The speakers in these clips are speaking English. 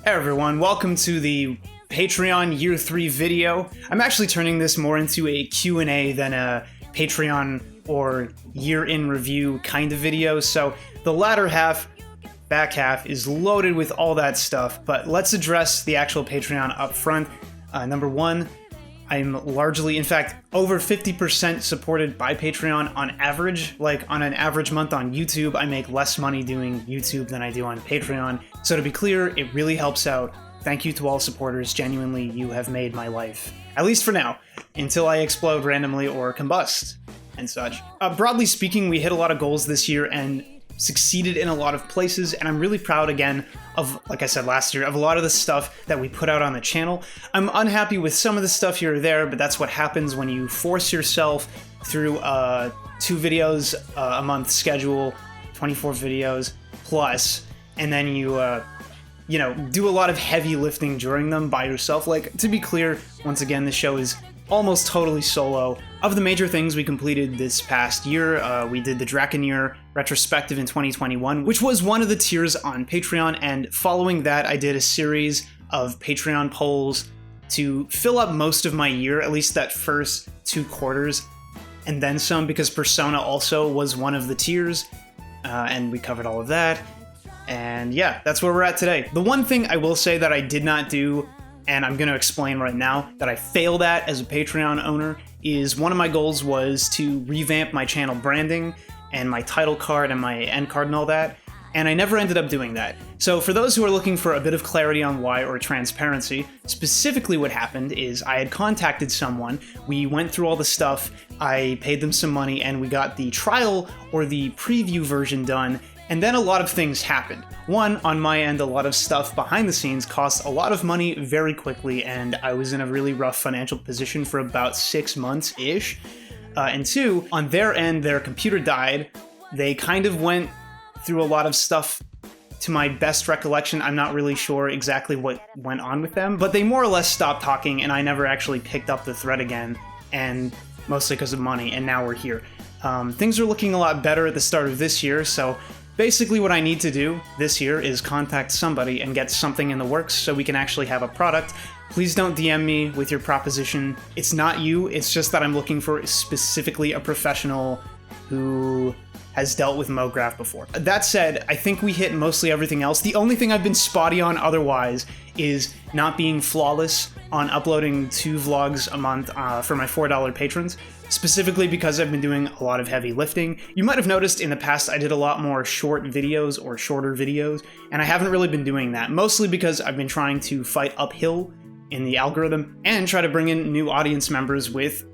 Hey everyone, welcome to the Patreon Year 3 video. I'm actually turning this more into a Q&A than a Patreon or year in review kind of video, so the latter half, back half, is loaded with all that stuff, but let's address the actual Patreon up front. Number one, I'm largely, in fact, over 50% supported by Patreon on average. Like, on an average month on YouTube, I make less money doing YouTube than I do on Patreon. So to be clear, it really helps out. Thank you to all supporters. Genuinely, you have made my life. At least for now, until I explode randomly or combust and such. Broadly speaking, we hit a lot of goals this year and succeeded in a lot of places, and I'm really proud again of, like I said last year, of a lot of the stuff that we put out on the channel. I'm unhappy with some of the stuff here or there, but that's what happens when you force yourself through 2 videos a month schedule, 24 videos plus, and then you do a lot of heavy lifting during them by yourself. Like, to be clear, once again, the show is almost totally solo. Of the major things we completed this past year, we did the Gigantenormous retrospective in 2021, which was one of the tiers on Patreon, and following that I did a series of Patreon polls to fill up most of my year, at least that first 2 quarters, and then some, because Persona also was one of the tiers, and we covered all of that. And yeah, that's where we're at today. The one thing I will say that I did not do, and I'm going to explain right now, that I failed at as a Patreon owner, is one of my goals was to revamp my channel branding and my title card and my end card and all that, and I never ended up doing that. So for those who are looking for a bit of clarity on why, or transparency, specifically what happened is I had contacted someone, we went through all the stuff, I paid them some money, and we got the trial or the preview version done. And then a lot of things happened. One, on my end, a lot of stuff behind the scenes cost a lot of money very quickly, and I was in a really rough financial position for about 6 months-ish. And 2, on their end, their computer died. They kind of went through a lot of stuff. To my best recollection, I'm not really sure exactly what went on with them, but they more or less stopped talking, and I never actually picked up the thread again, and mostly because of money, and now we're here. Things are looking a lot better at the start of this year, so basically what I need to do this year is contact somebody and get something in the works so we can actually have a product. Please don't DM me with your proposition. It's not you, it's just that I'm looking for specifically a professional who has dealt with MoGraph before. That said, I think we hit mostly everything else. The only thing I've been spotty on otherwise is not being flawless on uploading 2 vlogs a month for my $4 patrons. Specifically because I've been doing a lot of heavy lifting. You might have noticed in the past I did a lot more short videos or shorter videos, and I haven't really been doing that, mostly because I've been trying to fight uphill in the algorithm and try to bring in new audience members with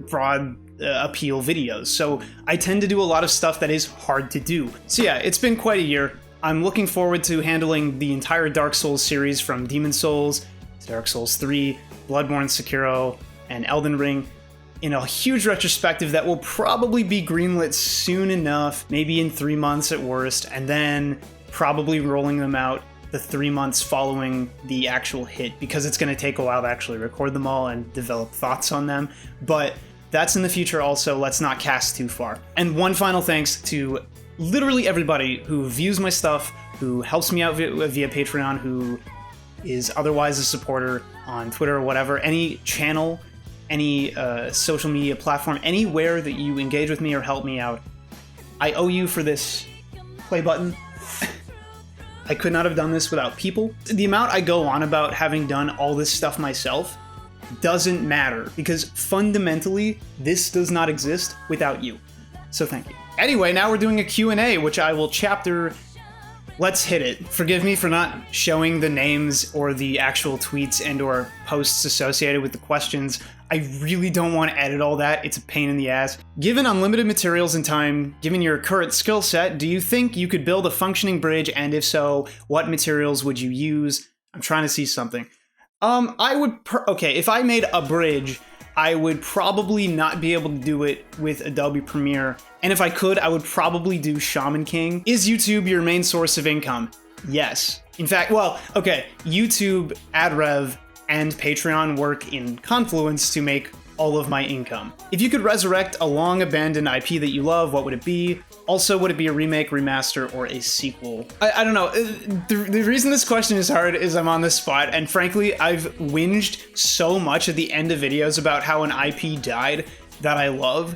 broad appeal videos. So I tend to do a lot of stuff that is hard to do. So yeah, it's been quite a year. I'm looking forward to handling the entire Dark Souls series from Demon Souls to Dark Souls 3, Bloodborne, Sekiro, and Elden Ring, in a huge retrospective that will probably be greenlit soon enough, maybe in 3 months at worst, and then probably rolling them out the 3 months following the actual hit, because it's going to take a while to actually record them all and develop thoughts on them. But that's in the future also, let's not cast too far. And one final thanks to literally everybody who views my stuff, who helps me out via Patreon, who is otherwise a supporter on Twitter or whatever, any channel, any social media platform, anywhere that you engage with me or help me out. I owe you for this play button. I could not have done this without people. The amount I go on about having done all this stuff myself doesn't matter, because fundamentally, this does not exist without you. So thank you. Anyway, now we're doing a Q&A, which I will chapter. Let's hit it. Forgive me for not showing the names or the actual tweets and or posts associated with the questions. I really don't want to edit all that. It's a pain in the ass. Given unlimited materials and time, given your current skill set, do you think you could build a functioning bridge? And if so, what materials would you use? I'm trying to see something. Okay, if I made a bridge, I would probably not be able to do it with Adobe Premiere. And if I could, I would probably do Shaman King. Is YouTube your main source of income? Yes. In fact, well, okay, YouTube, AdRev, and Patreon work in confluence to make all of my income. If you could resurrect a long abandoned IP that you love, what would it be? Also, would it be a remake, remaster, or a sequel? I don't know. The reason this question is hard is I'm on the spot, and frankly, I've whinged so much at the end of videos about how an IP died that I love.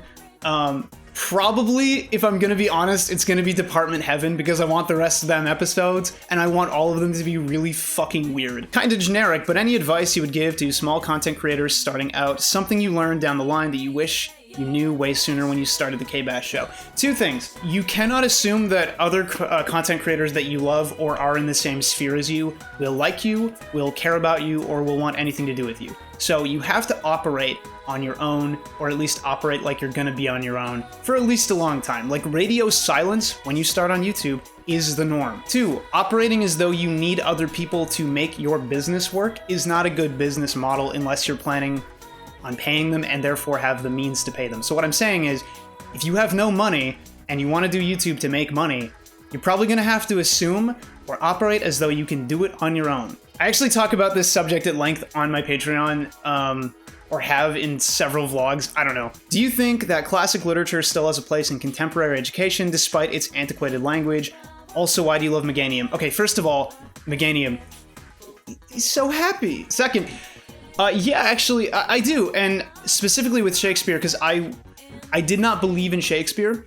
Probably, if I'm gonna be honest, it's gonna be Department Heaven, because I want the rest of them episodes, and I want all of them to be really fucking weird. Kinda generic, but any advice you would give to small content creators starting out, something you learned down the line that you wish you knew way sooner when you started the KBash show. Two things. You cannot assume that other content creators that you love or are in the same sphere as you will like you, will care about you, or will want anything to do with you. So you have to operate on your own, or at least operate like you're gonna be on your own for at least a long time. Like radio silence when you start on YouTube is the norm. Two, operating as though you need other people to make your business work is not a good business model unless you're planning on paying them and therefore have the means to pay them. So what I'm saying is, if you have no money and you want to do YouTube to make money, you're probably going to have to assume or operate as though you can do it on your own. I actually talk about this subject at length on my Patreon, or have in several vlogs. I don't know. Do you think that classic literature still has a place in contemporary education despite its antiquated language? Also, why do you love Meganium? Okay, first of all, Meganium, he's so happy. Second, yeah, actually, I do, and specifically with Shakespeare, because I did not believe in Shakespeare,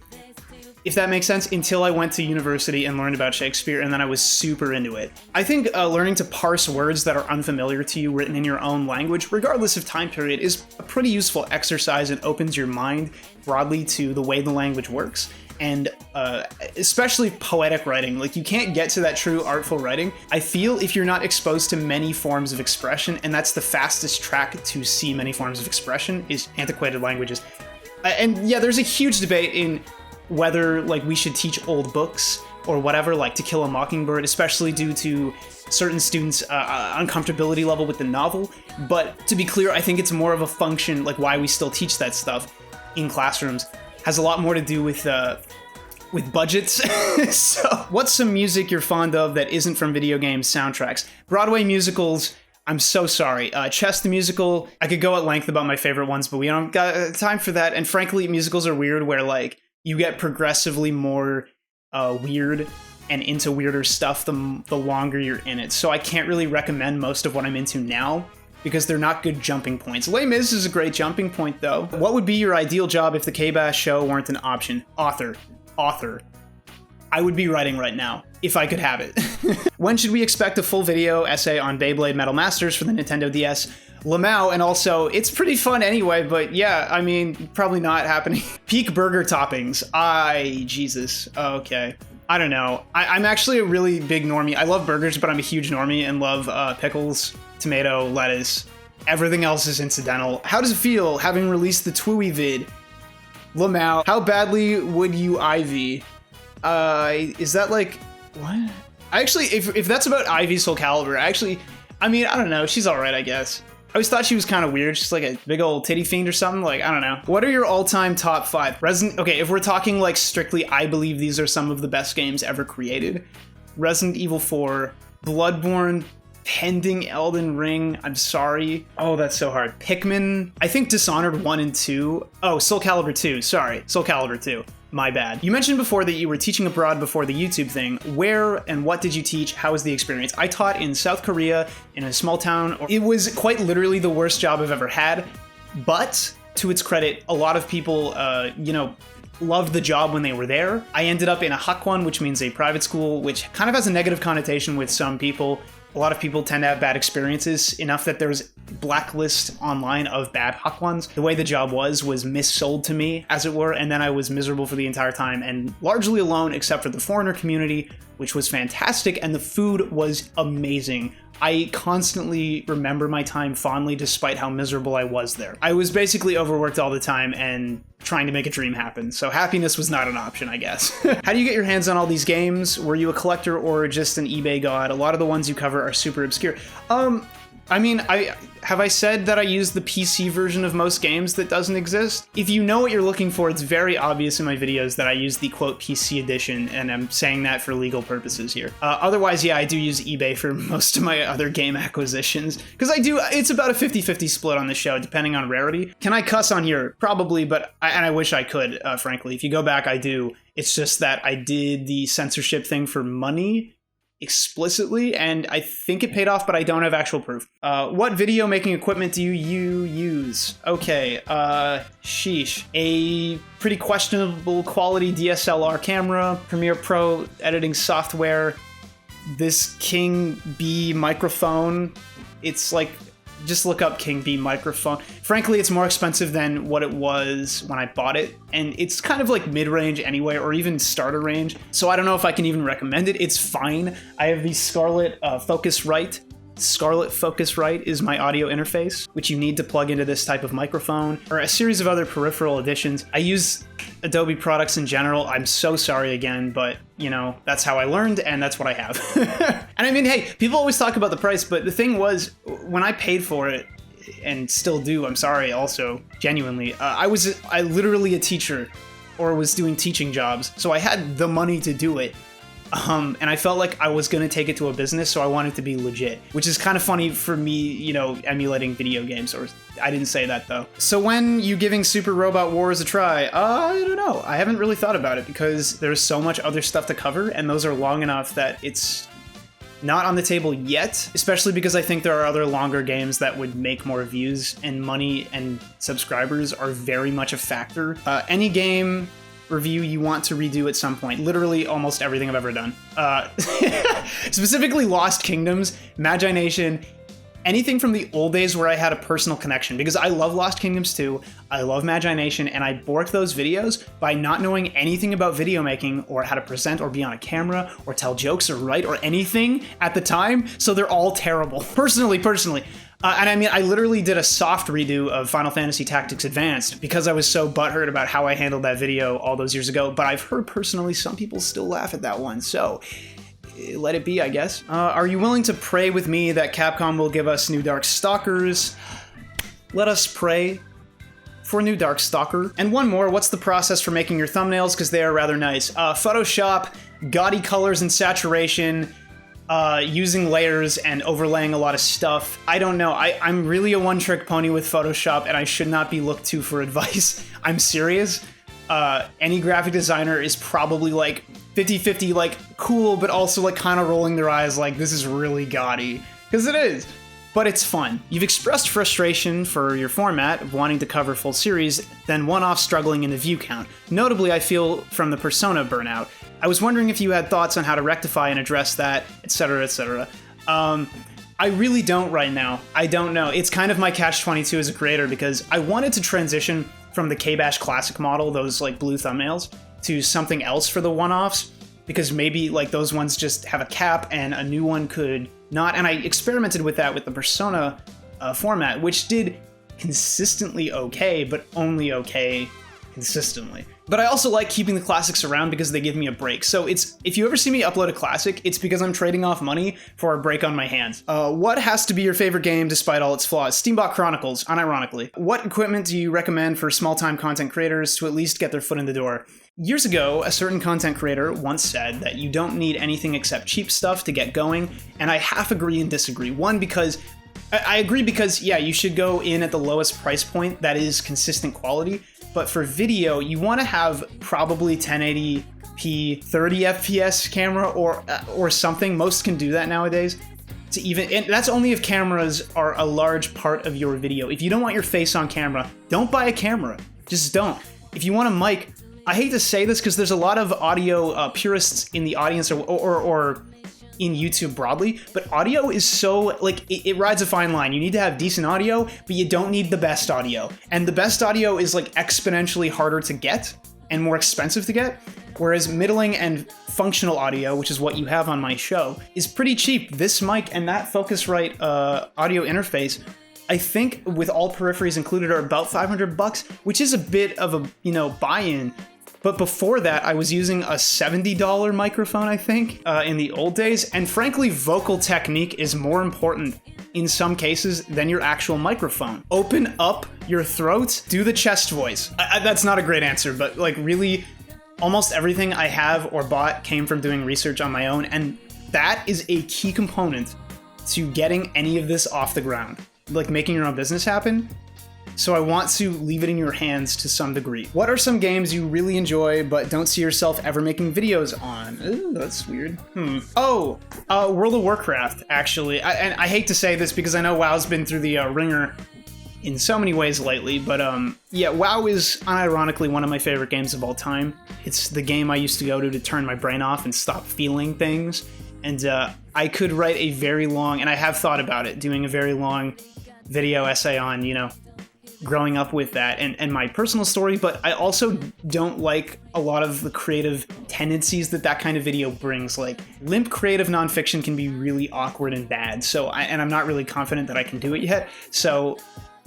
if that makes sense, until I went to university and learned about Shakespeare, and then I was super into it. I think learning to parse words that are unfamiliar to you written in your own language, regardless of time period, is a pretty useful exercise and opens your mind broadly to the way the language works. And especially poetic writing. Like, you can't get to that true artful writing, I feel, if you're not exposed to many forms of expression, and that's the fastest track to see many forms of expression, is antiquated languages. And yeah, there's a huge debate in whether, like, we should teach old books or whatever, like To Kill a Mockingbird, especially due to certain students' uncomfortability level with the novel. But to be clear, I think it's more of a function, like why we still teach that stuff in classrooms, has a lot more to do with budgets. So, what's some music you're fond of that isn't from video games soundtracks? Broadway musicals, I'm so sorry. Chess the Musical, I could go at length about my favorite ones, but we don't got time for that. And frankly, musicals are weird where, like, you get progressively more weird and into weirder stuff the longer you're in it. So I can't really recommend most of what I'm into now, because they're not good jumping points. Les Mis is a great jumping point, though. What would be your ideal job if the KBash show weren't an option? Author. I would be writing right now, if I could have it. When should we expect a full video essay on Beyblade Metal Masters for the Nintendo DS? Lamau, and also, it's pretty fun anyway, but yeah, I mean, probably not happening. Peak burger toppings. Jesus. Okay. I don't know. I'm actually a really big normie. I love burgers, but I'm a huge normie and love pickles, tomato, lettuce. Everything else is incidental. How does it feel having released the Twooey vid? Lamau, how badly would you Ivy? Is that like, what? Actually, if that's about Ivy Soul Calibur, I mean, I don't know, she's alright, I guess. I always thought she was kind of weird. She's like a big old titty fiend or something. Like, I don't know. What are your all-time top 5? Okay, if we're talking like strictly, I believe these are some of the best games ever created. Resident Evil 4, Bloodborne, pending Elden Ring, I'm sorry. Oh, that's so hard. Pikmin, I think Dishonored 1 and 2. Oh, Soul Calibur 2, sorry. Soul Calibur 2. My bad. You mentioned before that you were teaching abroad before the YouTube thing. Where and what did you teach? How was the experience? I taught in South Korea in a small town. It was quite literally the worst job I've ever had, but to its credit, a lot of people, loved the job when they were there. I ended up in a Hakwan, which means a private school, which kind of has a negative connotation with some people. A lot of people tend to have bad experiences, enough that there's blacklist online of bad Hakwans. The way the job was missold to me, as it were, and then I was miserable for the entire time and largely alone except for the foreigner community, which was fantastic, and the food was amazing. I constantly remember my time fondly despite how miserable I was there. I was basically overworked all the time and trying to make a dream happen, so happiness was not an option, I guess. How do you get your hands on all these games? Were you a collector or just an eBay god? A lot of the ones you cover are super obscure. I mean, have I said that I use the PC version of most games that doesn't exist? If you know what you're looking for, it's very obvious in my videos that I use the quote PC edition, and I'm saying that for legal purposes here. Otherwise, yeah, I do use eBay for most of my other game acquisitions, because it's about a 50-50 split on the show, depending on rarity. Can I cuss on here? Probably, but I wish I could, frankly. If you go back, I do. It's just that I did the censorship thing for money explicitly, and I think it paid off, but I don't have actual proof. What video making equipment do you use? Okay, sheesh. A pretty questionable quality DSLR camera, Premiere Pro editing software, this King B microphone. It's like, just look up King B microphone. Frankly, it's more expensive than what it was when I bought it, and it's kind of like mid-range anyway, or even starter range, so I don't know if I can even recommend it. It's fine. I have the Scarlett Focusrite. Scarlett Focusrite is my audio interface, which you need to plug into this type of microphone, or a series of other peripheral additions. I use Adobe products in general. I'm so sorry again, but you know, that's how I learned, and that's what I have. And I mean, hey, people always talk about the price, but the thing was, when I paid for it, and still do, I'm sorry also, genuinely, I literally a teacher, or was doing teaching jobs, so I had the money to do it. And I felt like I was gonna take it to a business, so I wanted to be legit, which is kind of funny for me, you know, emulating video games, or I didn't say that though. So when you giving Super Robot Wars a try? I don't know. I haven't really thought about it because there's so much other stuff to cover, and those are long enough that it's not on the table yet, especially because I think there are other longer games that would make more views, and money and subscribers are very much a factor. Any game review you want to redo at some point. Literally almost everything I've ever done. Specifically Lost Kingdoms, Magi Nation, anything from the old days where I had a personal connection, because I love Lost Kingdoms 2, I love Magi Nation, and I borked those videos by not knowing anything about video making or how to present or be on a camera or tell jokes or write or anything at the time, so they're all terrible. Personally. And I mean, I literally did a soft redo of Final Fantasy Tactics Advanced because I was so butthurt about how I handled that video all those years ago, but I've heard personally some people still laugh at that one, so let it be, I guess. Are you willing to pray with me that Capcom will give us new Darkstalkers? Let us pray for new Darkstalker. And one more, what's the process for making your thumbnails? Because they are rather nice. Photoshop, gaudy colors and saturation, using layers and overlaying a lot of stuff. I don't know. I'm really a one-trick pony with Photoshop, and I should not be looked to for advice. I'm serious. Any graphic designer is probably like 50-50, like cool, but also like kind of rolling their eyes like this is really gaudy. Because it is. But it's fun. You've expressed frustration for your format of wanting to cover full series, then one-off struggling in the view count. Notably, I feel from the Persona burnout. I was wondering if you had thoughts on how to rectify and address that, etc., etc. I really don't right now. I don't know. It's kind of my catch-22 as a creator, because I wanted to transition from the KBash classic model, those like blue thumbnails, to something else for the one-offs, because maybe like those ones just have a cap and a new one could not. And I experimented with that with the Persona format, which did consistently okay, but only okay consistently. But I also like keeping the classics around because they give me a break. So if you ever see me upload a classic, it's because I'm trading off money for a break on my hands. What has to be your favorite game despite all its flaws? Steambot Chronicles, unironically. What equipment do you recommend for small-time content creators to at least get their foot in the door? Years ago, a certain content creator once said that you don't need anything except cheap stuff to get going, and I half agree and disagree. One, because I agree because, yeah, you should go in at the lowest price point that is consistent quality, but for video, you want to have probably 1080p 30 FPS camera or something. Most can do that nowadays. And that's only if cameras are a large part of your video. If you don't want your face on camera, don't buy a camera. Just don't. If you want a mic, I hate to say this because there's a lot of audio purists in the audience or in YouTube broadly, but audio is so, like, it rides a fine line. You need to have decent audio, but you don't need the best audio. And the best audio is, like, exponentially harder to get and more expensive to get, whereas middling and functional audio, which is what you have on my show, is pretty cheap. This mic and that Focusrite audio interface, I think with all peripheries included, are about $500, which is a bit of a, buy-in. But before that, I was using a $70 microphone, I think, in the old days. And frankly, vocal technique is more important in some cases than your actual microphone. Open up your throat, do the chest voice. That's not a great answer, but like really, almost everything I have or bought came from doing research on my own, and that is a key component to getting any of this off the ground, like making your own business happen. So I want to leave it in your hands to some degree. What are some games you really enjoy but don't see yourself ever making videos on? Ooh, that's weird. Oh, World of Warcraft, actually. And I hate to say this because I know WoW's been through the ringer in so many ways lately, but yeah, WoW is unironically one of my favorite games of all time. It's the game I used to go to turn my brain off and stop feeling things. And I could write a very long, and I have thought about it, doing a very long video essay on, you know, growing up with that and my personal story, but I also don't like a lot of the creative tendencies that kind of video brings. Like, limp creative nonfiction can be really awkward and bad, so I'm not really confident that I can do it yet, so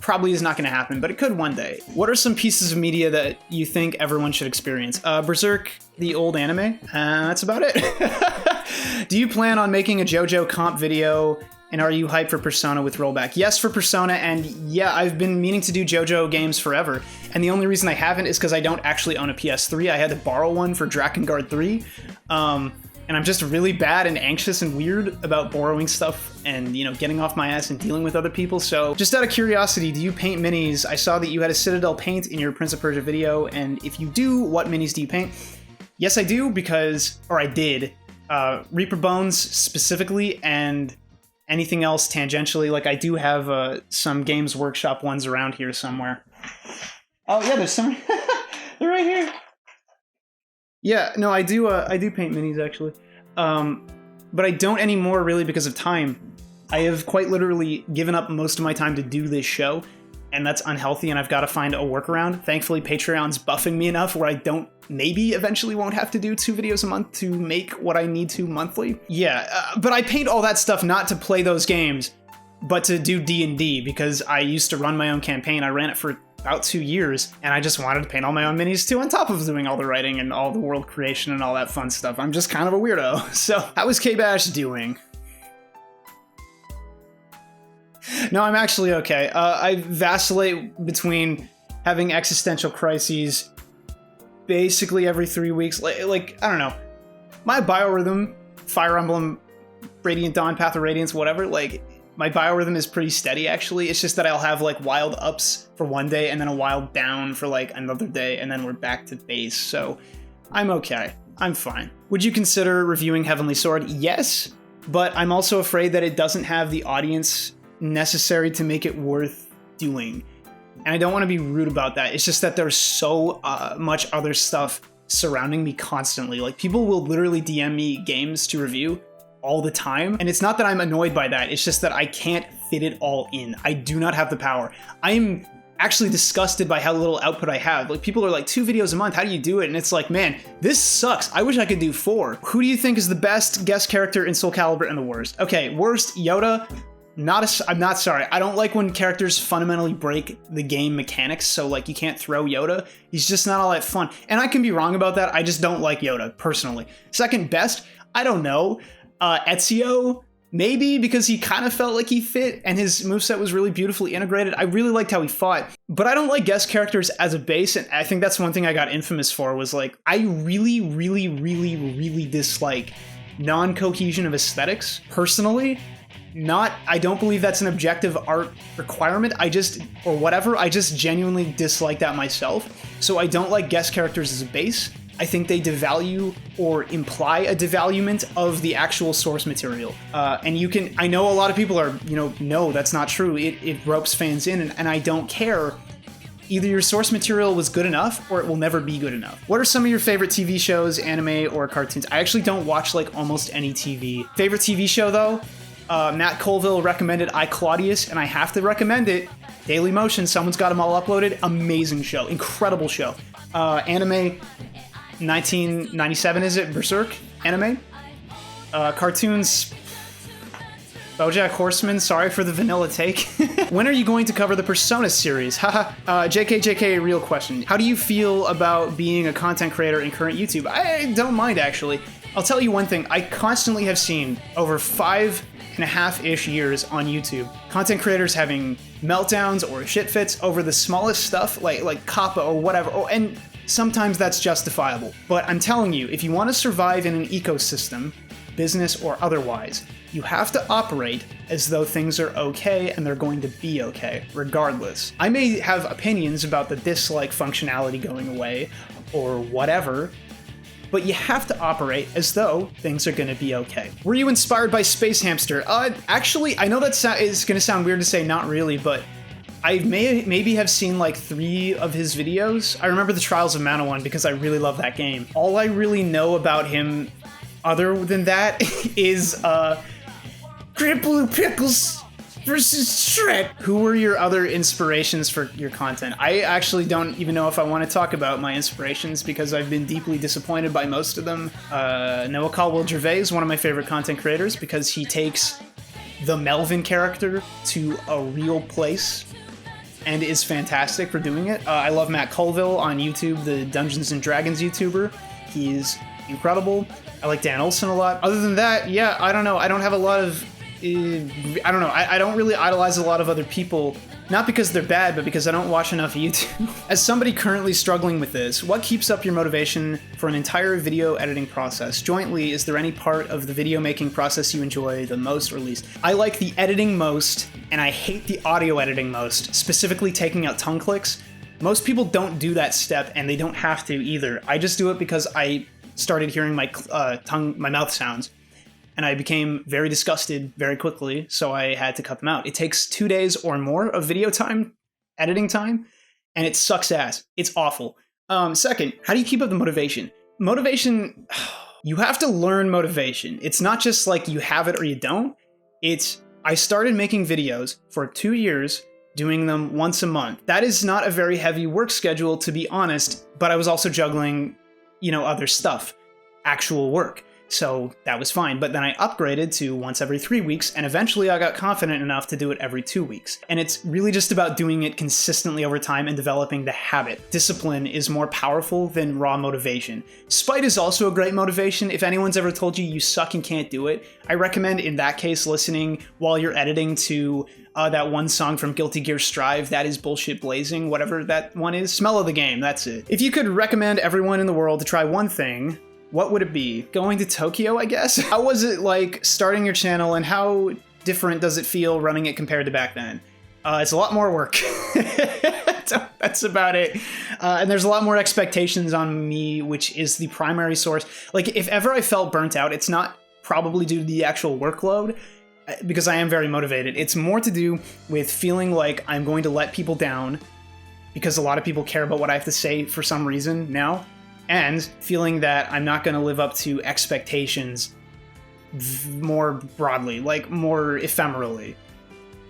probably is not going to happen, but it could one day. What are some pieces of media that you think everyone should experience? Berserk, the old anime, that's about it. Do you plan on making a JoJo comp video? And are you hyped for Persona with rollback? Yes, for Persona, and yeah, I've been meaning to do JoJo games forever. And the only reason I haven't is because I don't actually own a PS3. I had to borrow one for Drakengard 3. And I'm just really bad and anxious and weird about borrowing stuff and, you know, getting off my ass and dealing with other people. So just out of curiosity, do you paint minis? I saw that you had a Citadel paint in your Prince of Persia video. And if you do, what minis do you paint? Yes, I do, because, or I did, Reaper Bones specifically, and anything else tangentially. Like, I do have some Games Workshop ones around here somewhere. Oh yeah, there's some. They're right here. Yeah, no, I do paint minis actually, but I don't anymore really because of time. I have quite literally given up most of my time to do this show, and that's unhealthy, and I've got to find a workaround. Thankfully, Patreon's buffing me enough where I maybe eventually won't have to do 2 videos a month to make what I need to monthly. Yeah, but I paint all that stuff not to play those games, but to do D&D, because I used to run my own campaign. I ran it for about 2 years, and I just wanted to paint all my own minis too, on top of doing all the writing and all the world creation and all that fun stuff. I'm just kind of a weirdo. So, how is KBash doing? No, I'm actually okay. I vacillate between having existential crises basically every 3 weeks. Like, I don't know. My biorhythm, Fire Emblem, Radiant Dawn, Path of Radiance, whatever, like, my biorhythm is pretty steady, actually. It's just that I'll have, like, wild ups for one day and then a wild down for, like, another day, and then we're back to base. So, I'm okay. I'm fine. Would you consider reviewing Heavenly Sword? Yes, but I'm also afraid that it doesn't have the audience necessary to make it worth doing. And I don't want to be rude about that. It's just that there's so much other stuff surrounding me constantly. Like, people will literally DM me games to review all the time. And it's not that I'm annoyed by that. It's just that I can't fit it all in. I do not have the power. I'm actually disgusted by how little output I have. Like, people are like, 2 videos a month, how do you do it? And it's like, man, this sucks. I wish I could do 4. Who do you think is the best guest character in Soul Calibur and the worst? Okay, worst, Yoda. I'm not sorry. I don't like when characters fundamentally break the game mechanics, so like you can't throw Yoda. He's just not all that fun. And I can be wrong about that. I just don't like Yoda, personally. Second best, I don't know. Ezio, maybe, because he kind of felt like he fit and his moveset was really beautifully integrated. I really liked how he fought. But I don't like guest characters as a base, and I think that's one thing I got infamous for, was like, I really, really, really, really dislike non-cohesion of aesthetics, personally. I don't believe that's an objective art requirement, I just genuinely dislike that myself. So I don't like guest characters as a base. I think they devalue or imply a devaluement of the actual source material. And I know a lot of people are, no, that's not true. It ropes fans in, and I don't care. Either your source material was good enough, or it will never be good enough. What are some of your favorite TV shows, anime, or cartoons? I actually don't watch like almost any TV. Favorite TV show though? Matt Colville recommended iClaudius, and I have to recommend it. Daily Motion, someone's got them all uploaded. Amazing show, incredible show. Anime, 1997 is it? Berserk anime. Cartoons, BoJack Horseman, sorry for the vanilla take. When are you going to cover the Persona series? Haha. JK, real question. How do you feel about being a content creator in current YouTube? I don't mind, actually. I'll tell you one thing. I constantly have seen over 5 2.5-ish years on YouTube. Content creators having meltdowns or shit fits over the smallest stuff, like Kappa or whatever, and sometimes that's justifiable. But I'm telling you, if you want to survive in an ecosystem, business or otherwise, you have to operate as though things are okay and they're going to be okay, regardless. I may have opinions about the dislike functionality going away or whatever, but you have to operate as though things are going to be okay. Were you inspired by Space Hamster? Actually, I know that is going to sound weird to say not really, but I maybe have seen like 3 of his videos. I remember the Trials of Mana one because I really love that game. All I really know about him other than that is Great Blue Pickles versus Shrek. Who were your other inspirations for your content? I actually don't even know if I want to talk about my inspirations because I've been deeply disappointed by most of them. Noah Caldwell-Gervais is one of my favorite content creators because he takes the Melvin character to a real place and is fantastic for doing it. I love Matt Colville on YouTube, the Dungeons & Dragons YouTuber. He's incredible. I like Dan Olsen a lot. Other than that, yeah, I don't know. I don't have a lot of... I don't know. I don't really idolize a lot of other people, not because they're bad, but because I don't watch enough YouTube. As somebody currently struggling with this, what keeps up your motivation for an entire video editing process? Jointly, is there any part of the video making process you enjoy the most or least? I like the editing most, and I hate the audio editing most, specifically taking out tongue clicks. Most people don't do that step, and they don't have to either. I just do it because I started hearing my my mouth sounds. And I became very disgusted very quickly, so I had to cut them out. It takes 2 days or more of video time, editing time, and it sucks ass. It's awful. Second, how do you keep up the motivation? Motivation, you have to learn motivation. It's not just like you have it or you don't. I started making videos for 2 years, doing them once a month. That is not a very heavy work schedule, to be honest, but I was also juggling, other stuff, actual work. So that was fine, but then I upgraded to once every 3 weeks, and eventually I got confident enough to do it every 2 weeks. And it's really just about doing it consistently over time and developing the habit. Discipline is more powerful than raw motivation. Spite is also a great motivation. If anyone's ever told you you suck and can't do it, I recommend in that case listening while you're editing to that one song from Guilty Gear Strive, That Is Bullshit Blazing, whatever that one is. Smell of the Game, that's it. If you could recommend everyone in the world to try one thing, what would it be? Going to Tokyo, I guess? How was it like starting your channel, and how different does it feel running it compared to back then? It's a lot more work. That's about it. And there's a lot more expectations on me, which is the primary source. Like, if ever I felt burnt out, it's not probably due to the actual workload, because I am very motivated. It's more to do with feeling like I'm going to let people down, because a lot of people care about what I have to say for some reason now. And feeling that I'm not going to live up to expectations more broadly, like more ephemerally,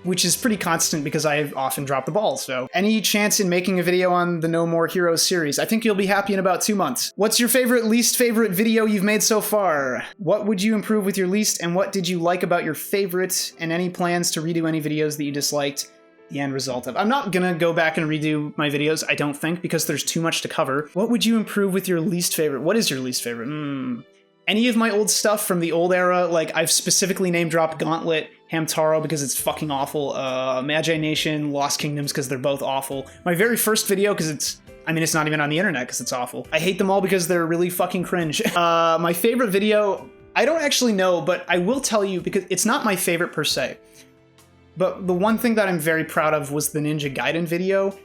which is pretty constant because I often drop the ball. So any chance in making a video on the No More Heroes series? I think you'll be happy in about 2 months. What's your least favorite video you've made so far? What would you improve with your least, and what did you like about your favorite? And any plans to redo any videos that you disliked? The end result of. I'm not gonna go back and redo my videos, I don't think, because there's too much to cover. What would you improve with your least favorite? What is your least favorite? Any of my old stuff from the old era, like I've specifically name dropped Gauntlet, Hamtaro because it's fucking awful, Magi Nation, Lost Kingdoms because they're both awful. My very first video because it's not even on the internet because it's awful. I hate them all because they're really fucking cringe. My favorite video, I don't actually know, but I will tell you because it's not my favorite per se. But the one thing that I'm very proud of was the Ninja Gaiden video,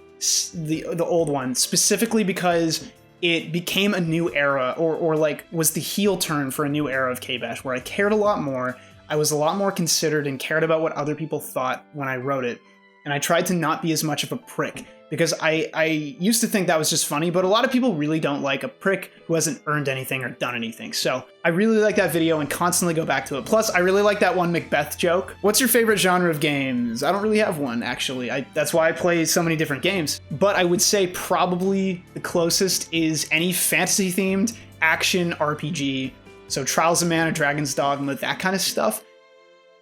the old one, specifically because it became a new era, or like was the heel turn for a new era of KBash, where I cared a lot more, I was a lot more considered and cared about what other people thought when I wrote it. And I tried to not be as much of a prick, because I used to think that was just funny, but a lot of people really don't like a prick who hasn't earned anything or done anything. So I really like that video and constantly go back to it. Plus, I really like that one Macbeth joke. What's your favorite genre of games? I don't really have one, actually. That's why I play so many different games. But I would say probably the closest is any fantasy-themed action RPG. So Trials of Mana, Dragon's Dogma, that kind of stuff.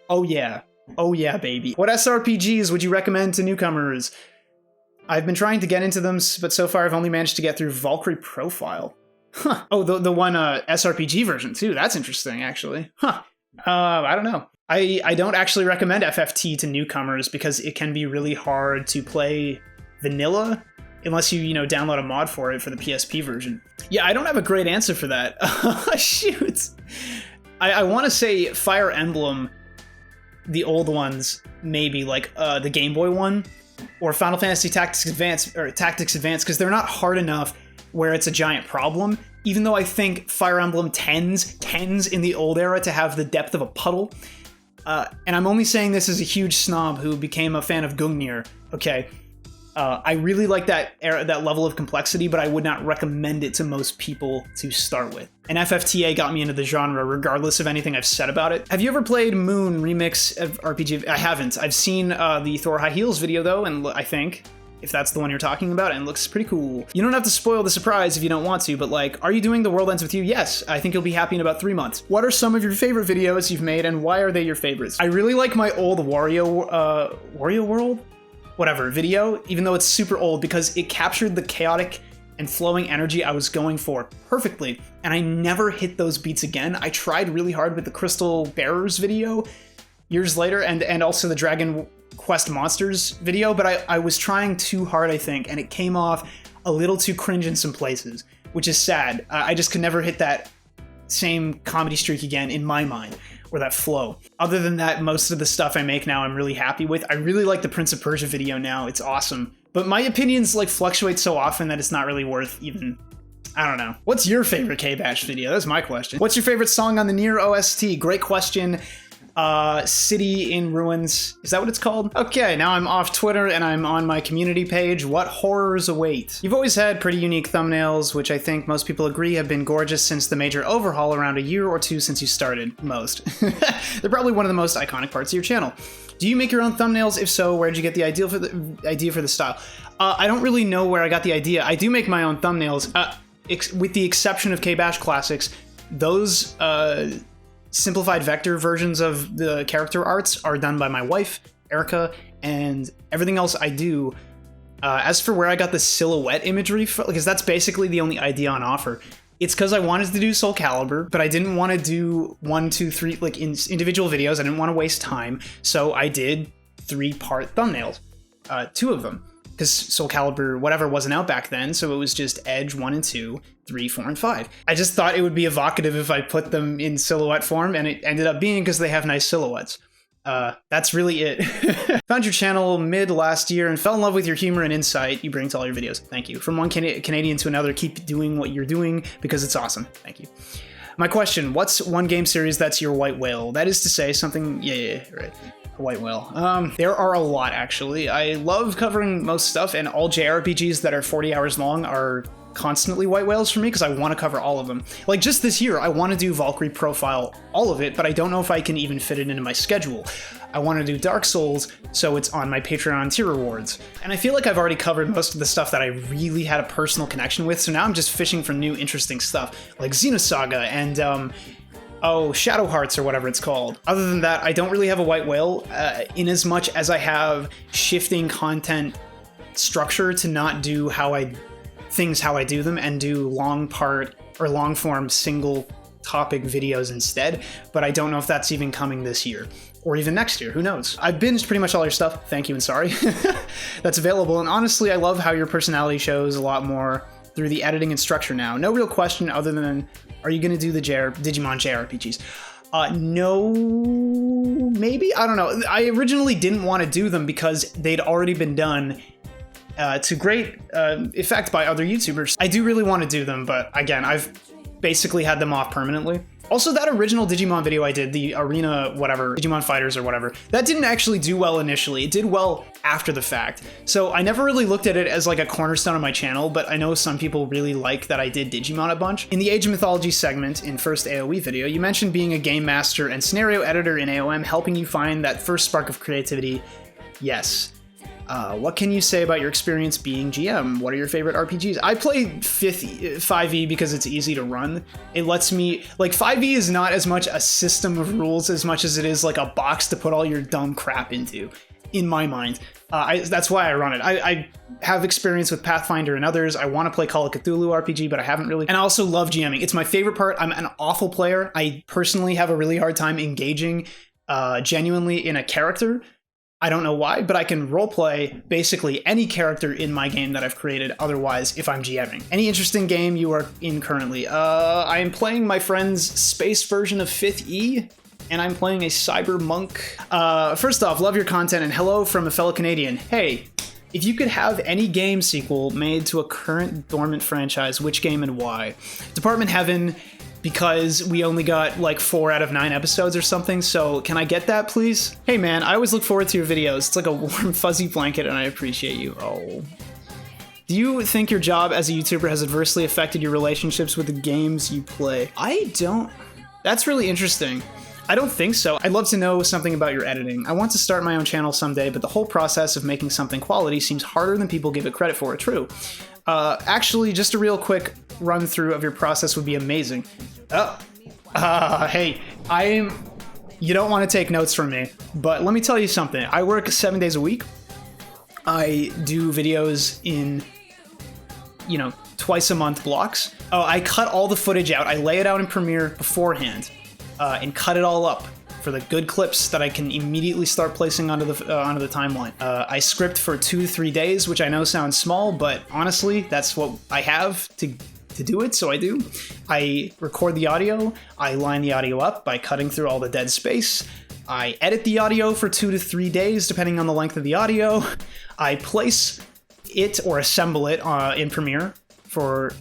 Oh yeah. Oh yeah, baby. What SRPGs would you recommend to newcomers? I've been trying to get into them, but so far I've only managed to get through Valkyrie Profile. Huh. Oh, the one SRPG version too. That's interesting, actually. Huh. I don't know. I don't actually recommend FFT to newcomers because it can be really hard to play vanilla unless you download a mod for it for the PSP version. Yeah, I don't have a great answer for that. Shoot. I want to say Fire Emblem, the old ones, maybe, like the Game Boy one, or Final Fantasy Tactics Advance, because they're not hard enough where it's a giant problem, even though I think Fire Emblem tends in the old era to have the depth of a puddle. And I'm only saying this as a huge snob who became a fan of Gungnir, okay? I really like that level of complexity, but I would not recommend it to most people to start with. And FFTA got me into the genre, regardless of anything I've said about it. Have you ever played Moon Remix of RPG? I haven't. I've seen the Thor High Heels video, though, and I think, if that's the one you're talking about, and it looks pretty cool. You don't have to spoil the surprise if you don't want to, but like, are you doing The World Ends With You? Yes, I think you'll be happy in about 3 months. What are some of your favorite videos you've made, and why are they your favorites? I really like my old Wario World? Whatever, video, even though it's super old, because it captured the chaotic and flowing energy I was going for perfectly, and I never hit those beats again. I tried really hard with the Crystal Bearers video years later, and also the Dragon Quest Monsters video, but I was trying too hard, I think, and it came off a little too cringe in some places, which is sad. I just could never hit that same comedy streak again in my mind, or that flow. Other than that, most of the stuff I make now I'm really happy with. I really like the Prince of Persia video now, it's awesome. But my opinions like fluctuate so often that it's not really worth even, I don't know. What's your favorite KBash video? That's my question. What's your favorite song on the Nier OST? Great question. City in Ruins. Is that what it's called? Okay, now I'm off Twitter and I'm on my community page. What horrors await? You've always had pretty unique thumbnails, which I think most people agree have been gorgeous since the major overhaul around a year or two since you started. Most. They're probably one of the most iconic parts of your channel. Do you make your own thumbnails? If so, where'd you get the idea for the style? I don't really know where I got the idea. I do make my own thumbnails, with the exception of KBash Classics. Those simplified vector versions of the character arts are done by my wife, Erica, and everything else I do. As for where I got the silhouette imagery, because that's basically the only idea on offer, it's because I wanted to do Soul Calibur, but I didn't want to do 1, 2, 3, like individual videos. I didn't want to waste time, so I did 3-part thumbnails, 2 of them. Because Soul Calibur, whatever, wasn't out back then, so it was just Edge 1 and 2, 3, 4, and 5. I just thought it would be evocative if I put them in silhouette form, and it ended up being because they have nice silhouettes. That's really it. Found your channel mid last year and fell in love with your humor and insight you bring to all your videos. Thank you. From one Canadian to another, keep doing what you're doing because it's awesome. Thank you. My question, what's one game series that's your white whale? That is to say something, yeah, right. White whale. There are a lot, actually. I love covering most stuff, and all JRPGs that are 40 hours long are constantly white whales for me because I want to cover all of them. Like just this year, I want to do Valkyrie Profile, all of it, but I don't know if I can even fit it into my schedule. I want to do Dark Souls, so it's on my Patreon tier rewards. And I feel like I've already covered most of the stuff that I really had a personal connection with, so now I'm just fishing for new interesting stuff, like Xenosaga and Shadow Hearts or whatever it's called. Other than that, I don't really have a white whale, in as much as I have shifting content structure to not do things how I do them and do long form single topic videos instead, but I don't know if that's even coming this year or even next year, who knows. I've binged pretty much all your stuff, thank you and sorry, that's available, and honestly I love how your personality shows a lot more through the editing and structure now. No real question other than, are you going to do the Digimon JRPGs? No, maybe? I don't know. I originally didn't want to do them because they'd already been done to great effect by other YouTubers. I do really want to do them, but again, I've basically had them off permanently. Also, that original Digimon video I did, the Arena whatever, Digimon Fighters or whatever, that didn't actually do well initially. It did well after the fact. So I never really looked at it as like a cornerstone of my channel, but I know some people really like that I did Digimon a bunch. In the Age of Mythology segment in first AoE video, you mentioned being a game master and scenario editor in AOM helping you find that first spark of creativity. Yes. What can you say about your experience being GM? What are your favorite RPGs? I play 5e because it's easy to run. It lets me, like 5e is not as much a system of rules as much as it is like a box to put all your dumb crap into, in my mind. That's why I run it. I have experience with Pathfinder and others. I want to play Call of Cthulhu RPG, but I haven't really. And I also love GMing. It's my favorite part. I'm an awful player. I personally have a really hard time engaging genuinely in a character. I don't know why, but I can roleplay basically any character in my game that I've created otherwise if I'm GMing. Any interesting game you are in currently? I am playing my friend's space version of 5th E, and I'm playing a cyber monk. First off, love your content, and hello from a fellow Canadian. Hey, if you could have any game sequel made to a current dormant franchise, which game and why? Department Heaven, because we only got like 4 out of 9 episodes or something, so can I get that, please? Hey man, I always look forward to your videos. It's like a warm, fuzzy blanket, and I appreciate you. Oh. Do you think your job as a YouTuber has adversely affected your relationships with the games you play? I don't. That's really interesting. I don't think so. I'd love to know something about your editing. I want to start my own channel someday, but the whole process of making something quality seems harder than people give it credit for. True. Actually, just a real quick run through of your process would be amazing. Hey, you don't want to take notes from me, but let me tell you something. I work 7 days a week. I do videos in, twice a month blocks. Oh, I cut all the footage out. I lay it out in Premiere beforehand, and cut it all up for the good clips that I can immediately start placing onto the timeline. I script for 2 to 3 days, which I know sounds small, but honestly, that's what I have to do it, so I do. I record the audio, I line the audio up by cutting through all the dead space. I edit the audio for 2 to 3 days, depending on the length of the audio. I place it or assemble it in Premiere for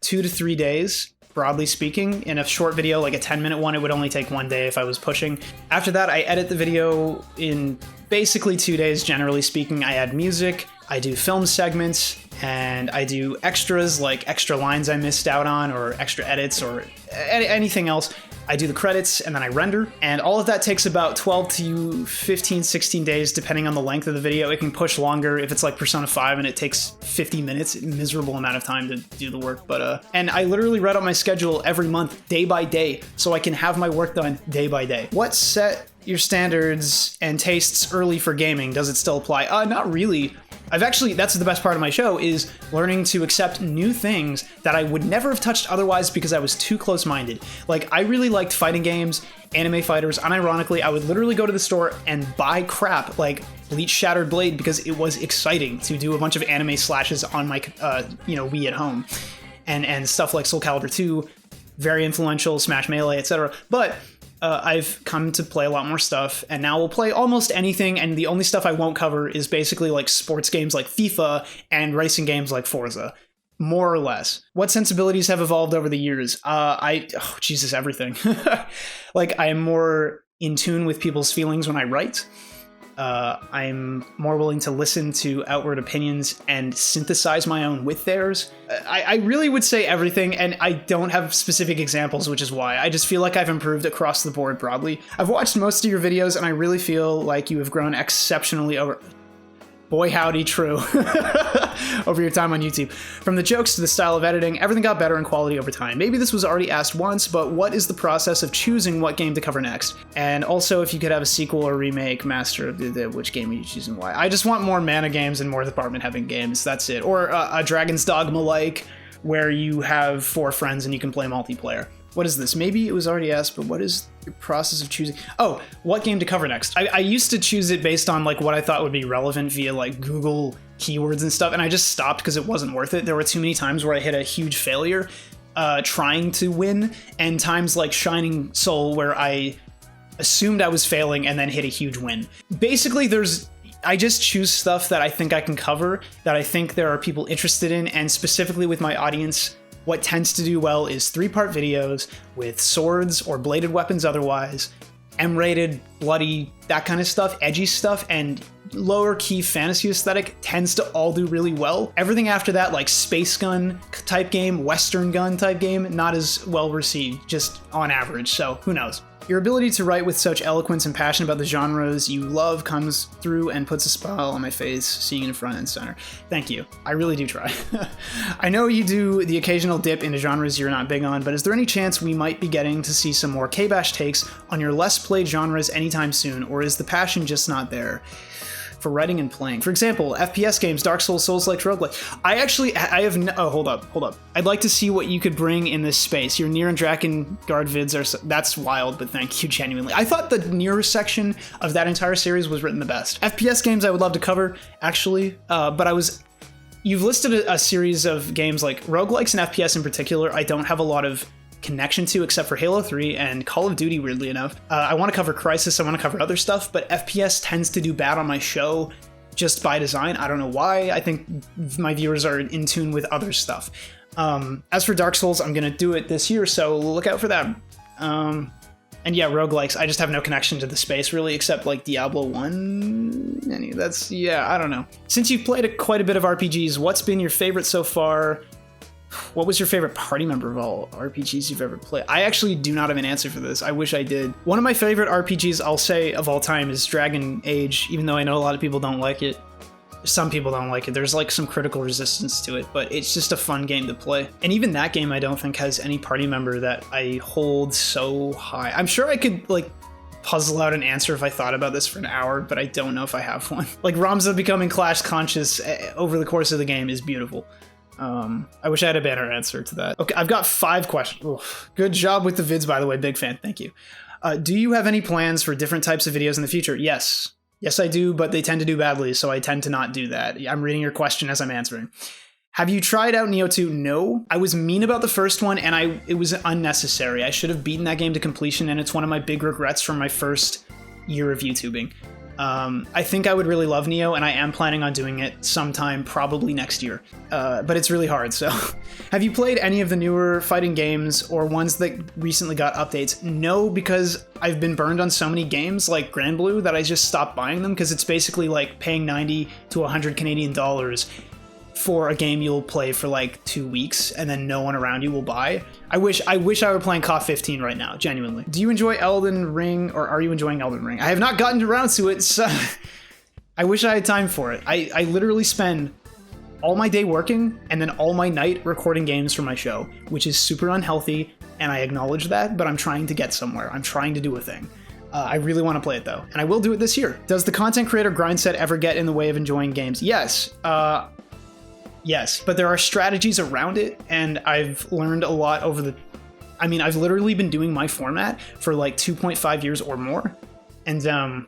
2 to 3 days. Broadly speaking, in a short video, like a 10-minute one, it would only take 1 day if I was pushing. After that, I edit the video in basically 2 days, generally speaking. I add music, I do film segments, and I do extras, like extra lines I missed out on, or extra edits, or anything else. I do the credits, and then I render, and all of that takes about 12 to 15, 16 days, depending on the length of the video. It can push longer if it's like Persona 5 and it takes 50 minutes, a miserable amount of time to do the work, but and I literally write out my schedule every month, day by day, so I can have my work done day by day. What set your standards and tastes early for gaming? Does it still apply? Not really. That's the best part of my show, is learning to accept new things that I would never have touched otherwise because I was too close-minded. Like, I really liked fighting games, anime fighters, unironically, I would literally go to the store and buy crap like Bleach Shattered Blade because it was exciting to do a bunch of anime slashes on my, Wii at home. And stuff like Soul Calibur 2, very influential, Smash Melee, etc. But I've come to play a lot more stuff, and now we'll play almost anything, and the only stuff I won't cover is basically like sports games like FIFA and racing games like Forza, more or less. What sensibilities have evolved over the years? Jesus, everything. Like, I am more in tune with people's feelings when I write. I'm more willing to listen to outward opinions and synthesize my own with theirs. I really would say everything, and I don't have specific examples, which is why. I just feel like I've improved across the board broadly. I've watched most of your videos, and I really feel like you have grown exceptionally over... Boy howdy, true. Over your time on YouTube. From the jokes to the style of editing, everything got better in quality over time. Maybe this was already asked once, but what is the process of choosing what game to cover next? And also, if you could have a sequel or remake, master, which game are you choosing, why? I just want more mana games and more department-heavy games, that's it. Or a Dragon's Dogma-like, where you have 4 friends and you can play multiplayer. What is this? Maybe it was already asked, but what is the process of choosing? Oh, what game to cover next? I used to choose it based on like what I thought would be relevant via like Google keywords and stuff, and I just stopped because it wasn't worth it. There were too many times where I hit a huge failure trying to win, and times like Shining Soul where I assumed I was failing and then hit a huge win. Basically, I just choose stuff that I think I can cover, that I think there are people interested in, and specifically with my audience, what tends to do well is 3-part videos with swords or bladed weapons otherwise, M-rated, bloody, that kind of stuff, edgy stuff, and lower key fantasy aesthetic tends to all do really well. Everything after that, like space gun type game, western gun type game, not as well received, just on average, so who knows. Your ability to write with such eloquence and passion about the genres you love comes through and puts a smile on my face, seeing it in front and center. Thank you. I really do try. I know you do the occasional dip into genres you're not big on, but is there any chance we might be getting to see some more KBash takes on your less played genres anytime soon, or is the passion just not there? for writing and playing. For example, FPS games, Dark Souls, Souls-like, roguelike. I have no, oh, hold up. I'd like to see what you could bring in this space. Your Nier and Drakengard vids are, that's wild, but thank you, genuinely. I thought the Nier section of that entire series was written the best. FPS games I would love to cover, actually, but you've listed a series of games like roguelikes and FPS in particular. I don't have a lot of connection to except for Halo 3 and Call of Duty, weirdly enough. I want to cover Crysis, I want to cover other stuff, but FPS tends to do bad on my show just by design. I don't know why. I think my viewers are in tune with other stuff. As for Dark Souls, I'm gonna do it this year, so look out for that. And yeah, roguelikes, I just have no connection to the space really, except like Diablo 1. I don't know. Since you've played quite a bit of RPGs, what's been your favorite so far? What was your favorite party member of all RPGs you've ever played? I actually do not have an answer for this. I wish I did. One of my favorite RPGs, I'll say, of all time is Dragon Age, even though I know a lot of people don't like it. Some people don't like it. There's like some critical resistance to it, but it's just a fun game to play. And even that game I don't think has any party member that I hold so high. I'm sure I could like puzzle out an answer if I thought about this for an hour, but I don't know if I have one. Like Ramza becoming Clash conscious over the course of the game is beautiful. I wish I had a better answer to that. Okay, I've got 5 questions. Oof. Good job with the vids, by the way. Big fan. Thank you. Do you have any plans for different types of videos in the future? Yes. Yes, I do, but they tend to do badly, so I tend to not do that. I'm reading your question as I'm answering. Have you tried out Nioh 2? No. I was mean about the first one, and it was unnecessary. I should have beaten that game to completion, and it's one of my big regrets from my first year of YouTubing. I think I would really love Nioh, and I am planning on doing it sometime, probably next year. But it's really hard, so. Have you played any of the newer fighting games or ones that recently got updates? No, because I've been burned on so many games like Grand Blue that I just stopped buying them, because it's basically like paying 90 to 100 Canadian dollars for a game you'll play for like 2 weeks and then no one around you will buy. I wish I were playing KOF 15 right now, genuinely. Do you enjoy Elden Ring, or are you enjoying Elden Ring? I have not gotten around to it, so I wish I had time for it. I literally spend all my day working and then all my night recording games for my show, which is super unhealthy, and I acknowledge that, but I'm trying to get somewhere. I'm trying to do a thing. I really want to play it though, and I will do it this year. Does the content creator grind set ever get in the way of enjoying games? Yes. Yes, but there are strategies around it, and I've learned a lot over I've literally been doing my format for like 2.5 years or more, and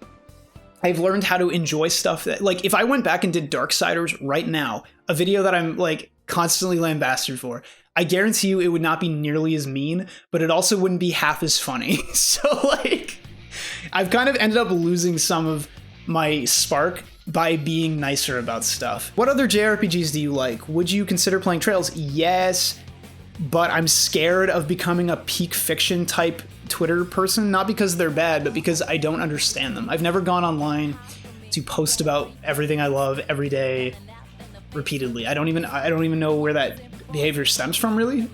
I've learned how to enjoy stuff that, like, if I went back and did Darksiders right now, a video that I'm like constantly lambasted for, I guarantee you it would not be nearly as mean, but it also wouldn't be half as funny. So like, I've kind of ended up losing some of my spark by being nicer about stuff. What other JRPGs do you like? Would you consider playing Trails? Yes, but I'm scared of becoming a peak fiction type Twitter person, not because they're bad, but because I don't understand them. I've never gone online to post about everything I love every day repeatedly. I don't even know where that behavior stems from, really.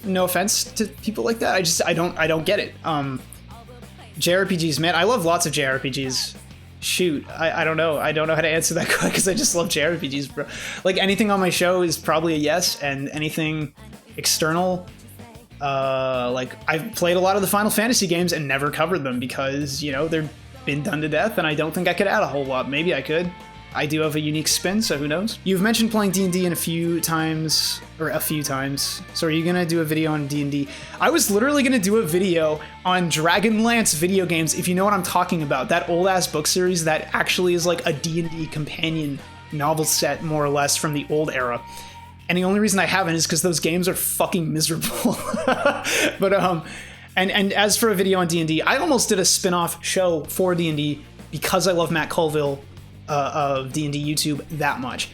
No offense to people like that. I don't get it. JRPGs, man, I love lots of JRPGs. Shoot, I don't know. I don't know how to answer that because I just love JRPGs, bro. Like, anything on my show is probably a yes, and anything external, like, I've played a lot of the Final Fantasy games and never covered them because, you know, they've been done to death, and I don't think I could add a whole lot. Maybe I could. I do have a unique spin, so who knows? You've mentioned playing D&D a few times. So are you gonna do a video on D&D? I was literally gonna do a video on Dragonlance video games, if you know what I'm talking about. That old-ass book series that actually is like a D&D companion novel set, more or less, from the old era. And the only reason I haven't is because those games are fucking miserable. But, and as for a video on D&D, I almost did a spin-off show for D&D because I love Matt Colville of D&D YouTube that much.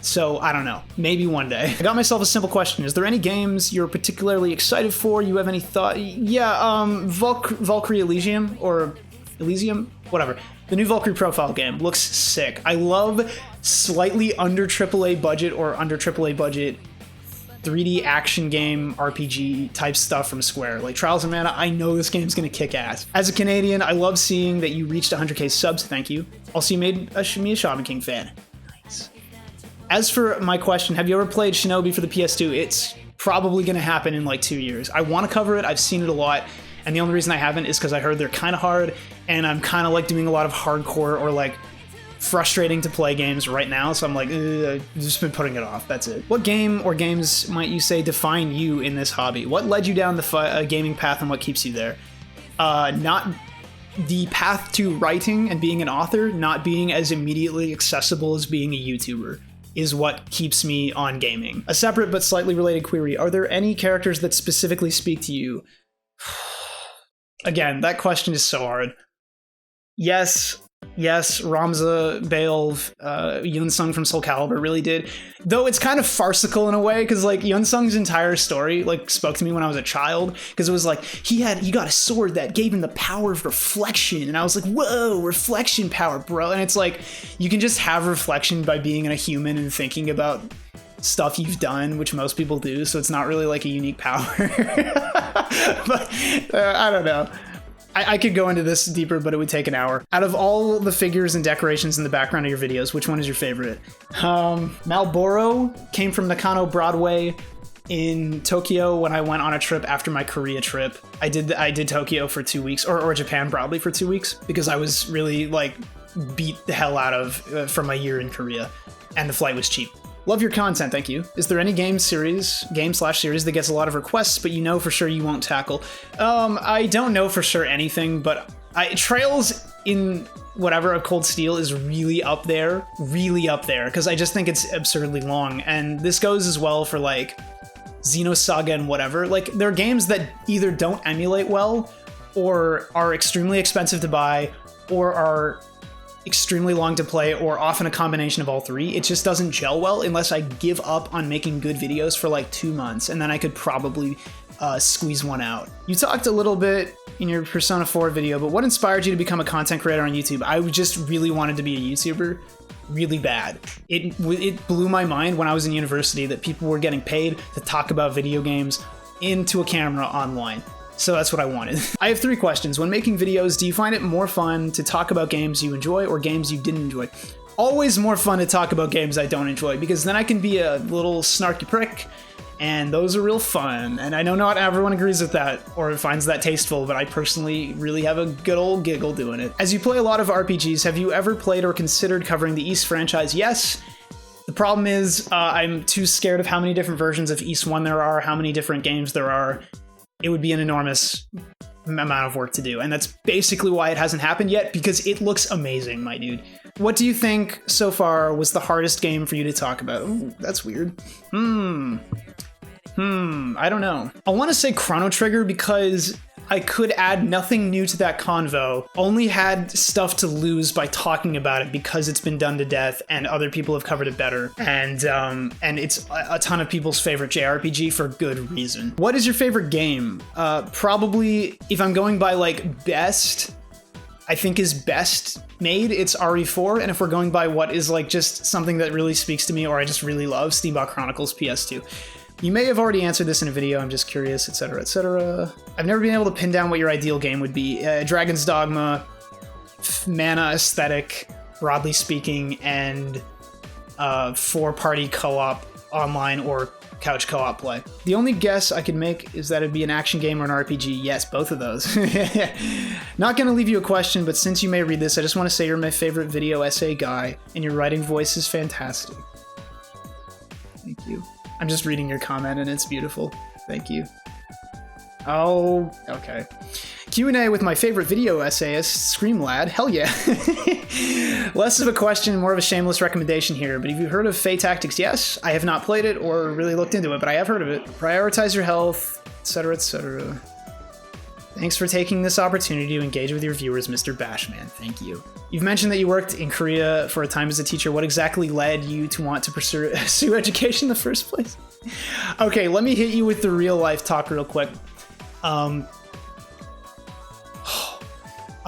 So I don't know, maybe one day. I got myself a simple question. Is there any games you're particularly excited for? You have any thought? Yeah, Valkyrie Elysium, or Elysium, whatever. The new Valkyrie profile game looks sick. I love slightly under AAA budget or under AAA budget 3D action game RPG type stuff from Square. Like Trials of Mana, I know this game's gonna kick ass. As a Canadian, I love seeing that you reached 100k subs, thank you. Also, you made me a Shaman King fan. Nice. As for my question, have you ever played Shinobi for the PS2? It's probably gonna happen in like 2 years. I wanna cover it, I've seen it a lot, and the only reason I haven't is because I heard they're kinda hard, and I'm kinda like doing a lot of hardcore or like frustrating to play games right now, so I'm like, I've just been putting it off. That's it. What game or games might you say define you in this hobby? What led you down the gaming path and what keeps you there? Not the path to writing and being an author, not being as immediately accessible as being a YouTuber is what keeps me on gaming. A separate but slightly related query, are there any characters that specifically speak to you? Again, that question is so hard. Yes, Ramza, Baelv, Yunsung from Soul Calibur really did. Though it's kind of farcical in a way, because like Yunsung's entire story like spoke to me when I was a child, because it was like he got a sword that gave him the power of reflection, and I was like, whoa, reflection power, bro. And it's like you can just have reflection by being a human and thinking about stuff you've done, which most people do, so it's not really like a unique power. But I don't know. I could go into this deeper, but it would take an hour. Out of all the figures and decorations in the background of your videos, which one is your favorite? Malboro came from Nakano Broadway in Tokyo when I went on a trip after my Korea trip. I did Tokyo for 2 weeks, or Japan probably for 2 weeks, because I was really like beat the hell out of for my year in Korea, and the flight was cheap. Love your content, thank you. Is there any game/series that gets a lot of requests, but you know for sure you won't tackle? I don't know for sure anything, but Trails in whatever of Cold Steel is really up there, because I just think it's absurdly long, and this goes as well for like Xenosaga and whatever. Like, there are games that either don't emulate well, or are extremely expensive to buy, or are extremely long to play, or often a combination of all three. It just doesn't gel well unless I give up on making good videos for like 2 months, and then I could probably squeeze one out. You talked a little bit in your Persona 4 video, but what inspired you to become a content creator on YouTube? I just really wanted to be a YouTuber really bad. It blew my mind when I was in university that people were getting paid to talk about video games into a camera online. So that's what I wanted. I have 3 questions. When making videos, do you find it more fun to talk about games you enjoy or games you didn't enjoy? Always more fun to talk about games I don't enjoy, because then I can be a little snarky prick, and those are real fun. And I know not everyone agrees with that or finds that tasteful, but I personally really have a good old giggle doing it. As you play a lot of RPGs, have you ever played or considered covering the Ys franchise? Yes. The problem is I'm too scared of how many different versions of Ys 1 there are, how many different games there are. It would be an enormous amount of work to do, and that's basically why it hasn't happened yet, because it looks amazing, my dude. What do you think so far was the hardest game for you to talk about? Ooh, that's weird. I don't know. I want to say Chrono Trigger, because I could add nothing new to that convo, only had stuff to lose by talking about it because it's been done to death and other people have covered it better. And it's a ton of people's favorite JRPG for good reason. What is your favorite game? Probably, if I'm going by like best, I think is best made, it's RE4. And if we're going by what is like just something that really speaks to me or I just really love, Steambot Chronicles PS2. You may have already answered this in a video, I'm just curious, etc., etc. I've never been able to pin down what your ideal game would be. Dragon's Dogma, mana aesthetic, broadly speaking, and 4-party co-op online or couch co-op play. The only guess I could make is that it'd be an action game or an RPG. Yes, both of those. Not gonna leave you a question, but since you may read this, I just want to say you're my favorite video essay guy, and your writing voice is fantastic. Thank you. I'm just reading your comment and it's beautiful. Thank you. Oh, okay. Q&A with my favorite video essayist, Screamlad. Hell yeah. Less of a question, more of a shameless recommendation here, but have you heard of Fey Tactics? Yes, I have not played it or really looked into it, but I have heard of it. Prioritize your health, etc., etc. Thanks for taking this opportunity to engage with your viewers, Mr. Bashman. Thank you. You've mentioned that you worked in Korea for a time as a teacher. What exactly led you to want to pursue education in the first place? Okay, let me hit you with the real life talk real quick. I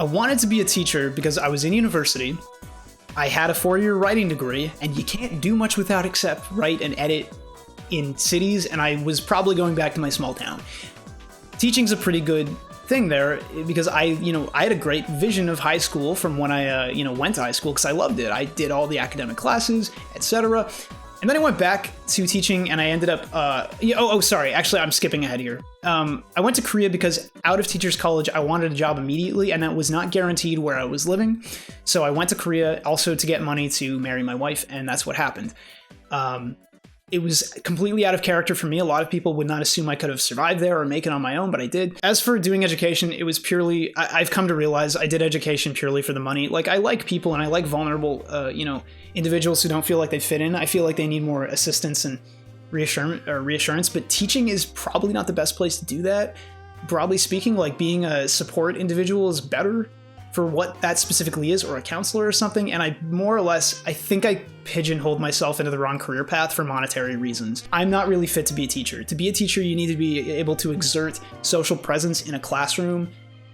wanted to be a teacher because I was in university. I had a 4-year writing degree, and you can't do much without except write and edit in cities, and I was probably going back to my small town. Teaching's a pretty good thing there because I had a great vision of high school from when I went to high school because I loved it. I did all the academic classes, etc. And then I went back to teaching, and I ended up, sorry, actually, I'm skipping ahead here. I went to Korea because out of teacher's college, I wanted a job immediately, and that was not guaranteed where I was living. So I went to Korea also to get money to marry my wife, and that's what happened. It was completely out of character for me. A lot of people would not assume I could have survived there or make it on my own, but I did. As for doing education, it was purely, I've come to realize I did education purely for the money. Like, I like people and I like vulnerable, individuals who don't feel like they fit in. I feel like they need more assistance and reassurance, but teaching is probably not the best place to do that. Broadly speaking, like being a support individual is better for what that specifically is, or a counselor or something, and I think I pigeonholed myself into the wrong career path for monetary reasons. I'm not really fit to be a teacher. To be a teacher, you need to be able to exert social presence in a classroom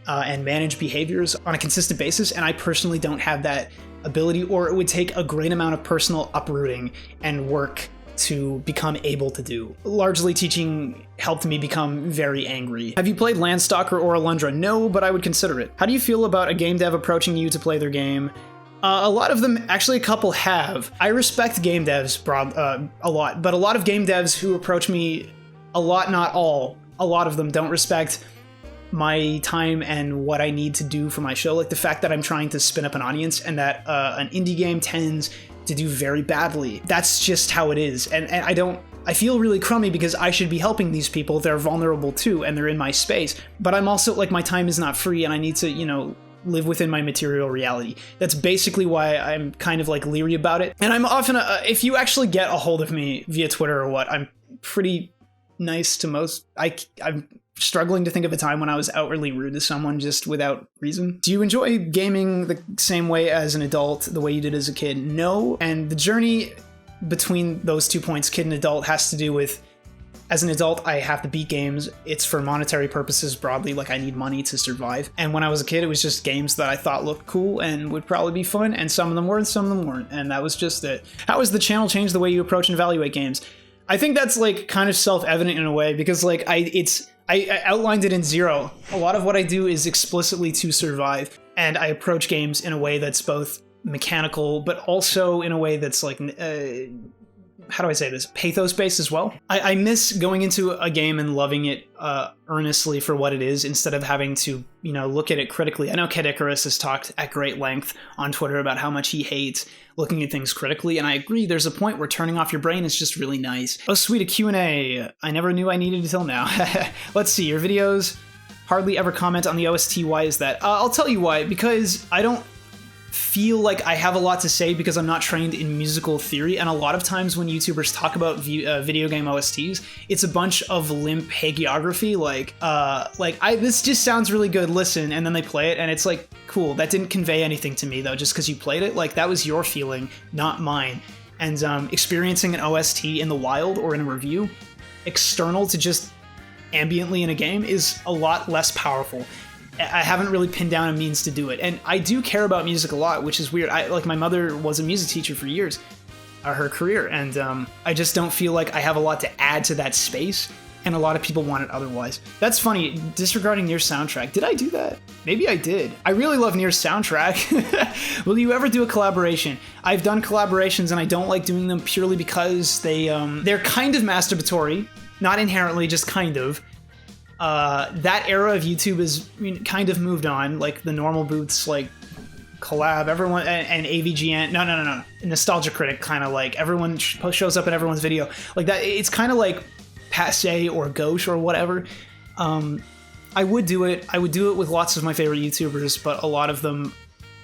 and manage behaviors on a consistent basis, and I personally don't have that ability, or it would take a great amount of personal uprooting and work to become able to do. Largely, teaching helped me become very angry. Have you played Landstalker or Alundra? No, but I would consider it. How do you feel about a game dev approaching you to play their game? A lot of them, actually a couple have. I respect game devs a lot, but a lot of game devs who approach me, a lot, not all, a lot of them don't respect my time and what I need to do for my show. Like the fact that I'm trying to spin up an audience and that an indie game tends to do very badly. That's just how it is. And I feel really crummy because I should be helping these people. They're vulnerable too, and they're in my space. But I'm also, like, my time is not free and I need to, live within my material reality. That's basically why I'm kind of like leery about it. And I'm often, if you actually get a hold of me via Twitter or what, I'm pretty nice to most. I'm struggling to think of a time when I was outwardly rude to someone just without reason. Do you enjoy gaming the same way as an adult, the way you did as a kid? No. And the journey between those 2 points, kid and adult, has to do with, as an adult, I have to beat games. It's for monetary purposes broadly, like I need money to survive. And when I was a kid, it was just games that I thought looked cool and would probably be fun, and some of them were and some of them weren't. And that was just it. How has the channel changed the way you approach and evaluate games? I think that's like kind of self-evident in a way, because like I outlined it in Zero. A lot of what I do is explicitly to survive, and I approach games in a way that's both mechanical, but also in a way that's like, how do I say this? Pathos-based as well. I miss going into a game and loving it earnestly for what it is, instead of having to, look at it critically. I know Kid Icarus has talked at great length on Twitter about how much he hates looking at things critically, and I agree. There's a point where turning off your brain is just really nice. Oh, sweet, a Q&A. I never knew I needed until now. Let's see, your videos hardly ever comment on the OST. Why is that? I'll tell you why. Because I don't feel like I have a lot to say, because I'm not trained in musical theory, and a lot of times when YouTubers talk about video game OSTs, it's a bunch of limp hagiography, this just sounds really good, listen, and then they play it and it's like, cool, that didn't convey anything to me though, just because you played it. Like, that was your feeling, not mine. And experiencing an OST in the wild or in a review, external to just ambiently in a game, is a lot less powerful. I haven't really pinned down a means to do it. And I do care about music a lot, which is weird. My mother was a music teacher for years, her career, and I just don't feel like I have a lot to add to that space, and a lot of people want it otherwise. That's funny, disregarding Nier's soundtrack. Did I do that? Maybe I did. I really love Nier's soundtrack. Will you ever do a collaboration? I've done collaborations, and I don't like doing them purely because they're kind of masturbatory. Not inherently, just kind of. That era of YouTube is kind of moved on, like the Normal Boots, like collab, everyone, and AVGN, no, Nostalgia Critic, kind of like everyone shows up in everyone's video, like that. It's kind of like passe or gauche or whatever. I would do it with lots of my favorite YouTubers, but a lot of them,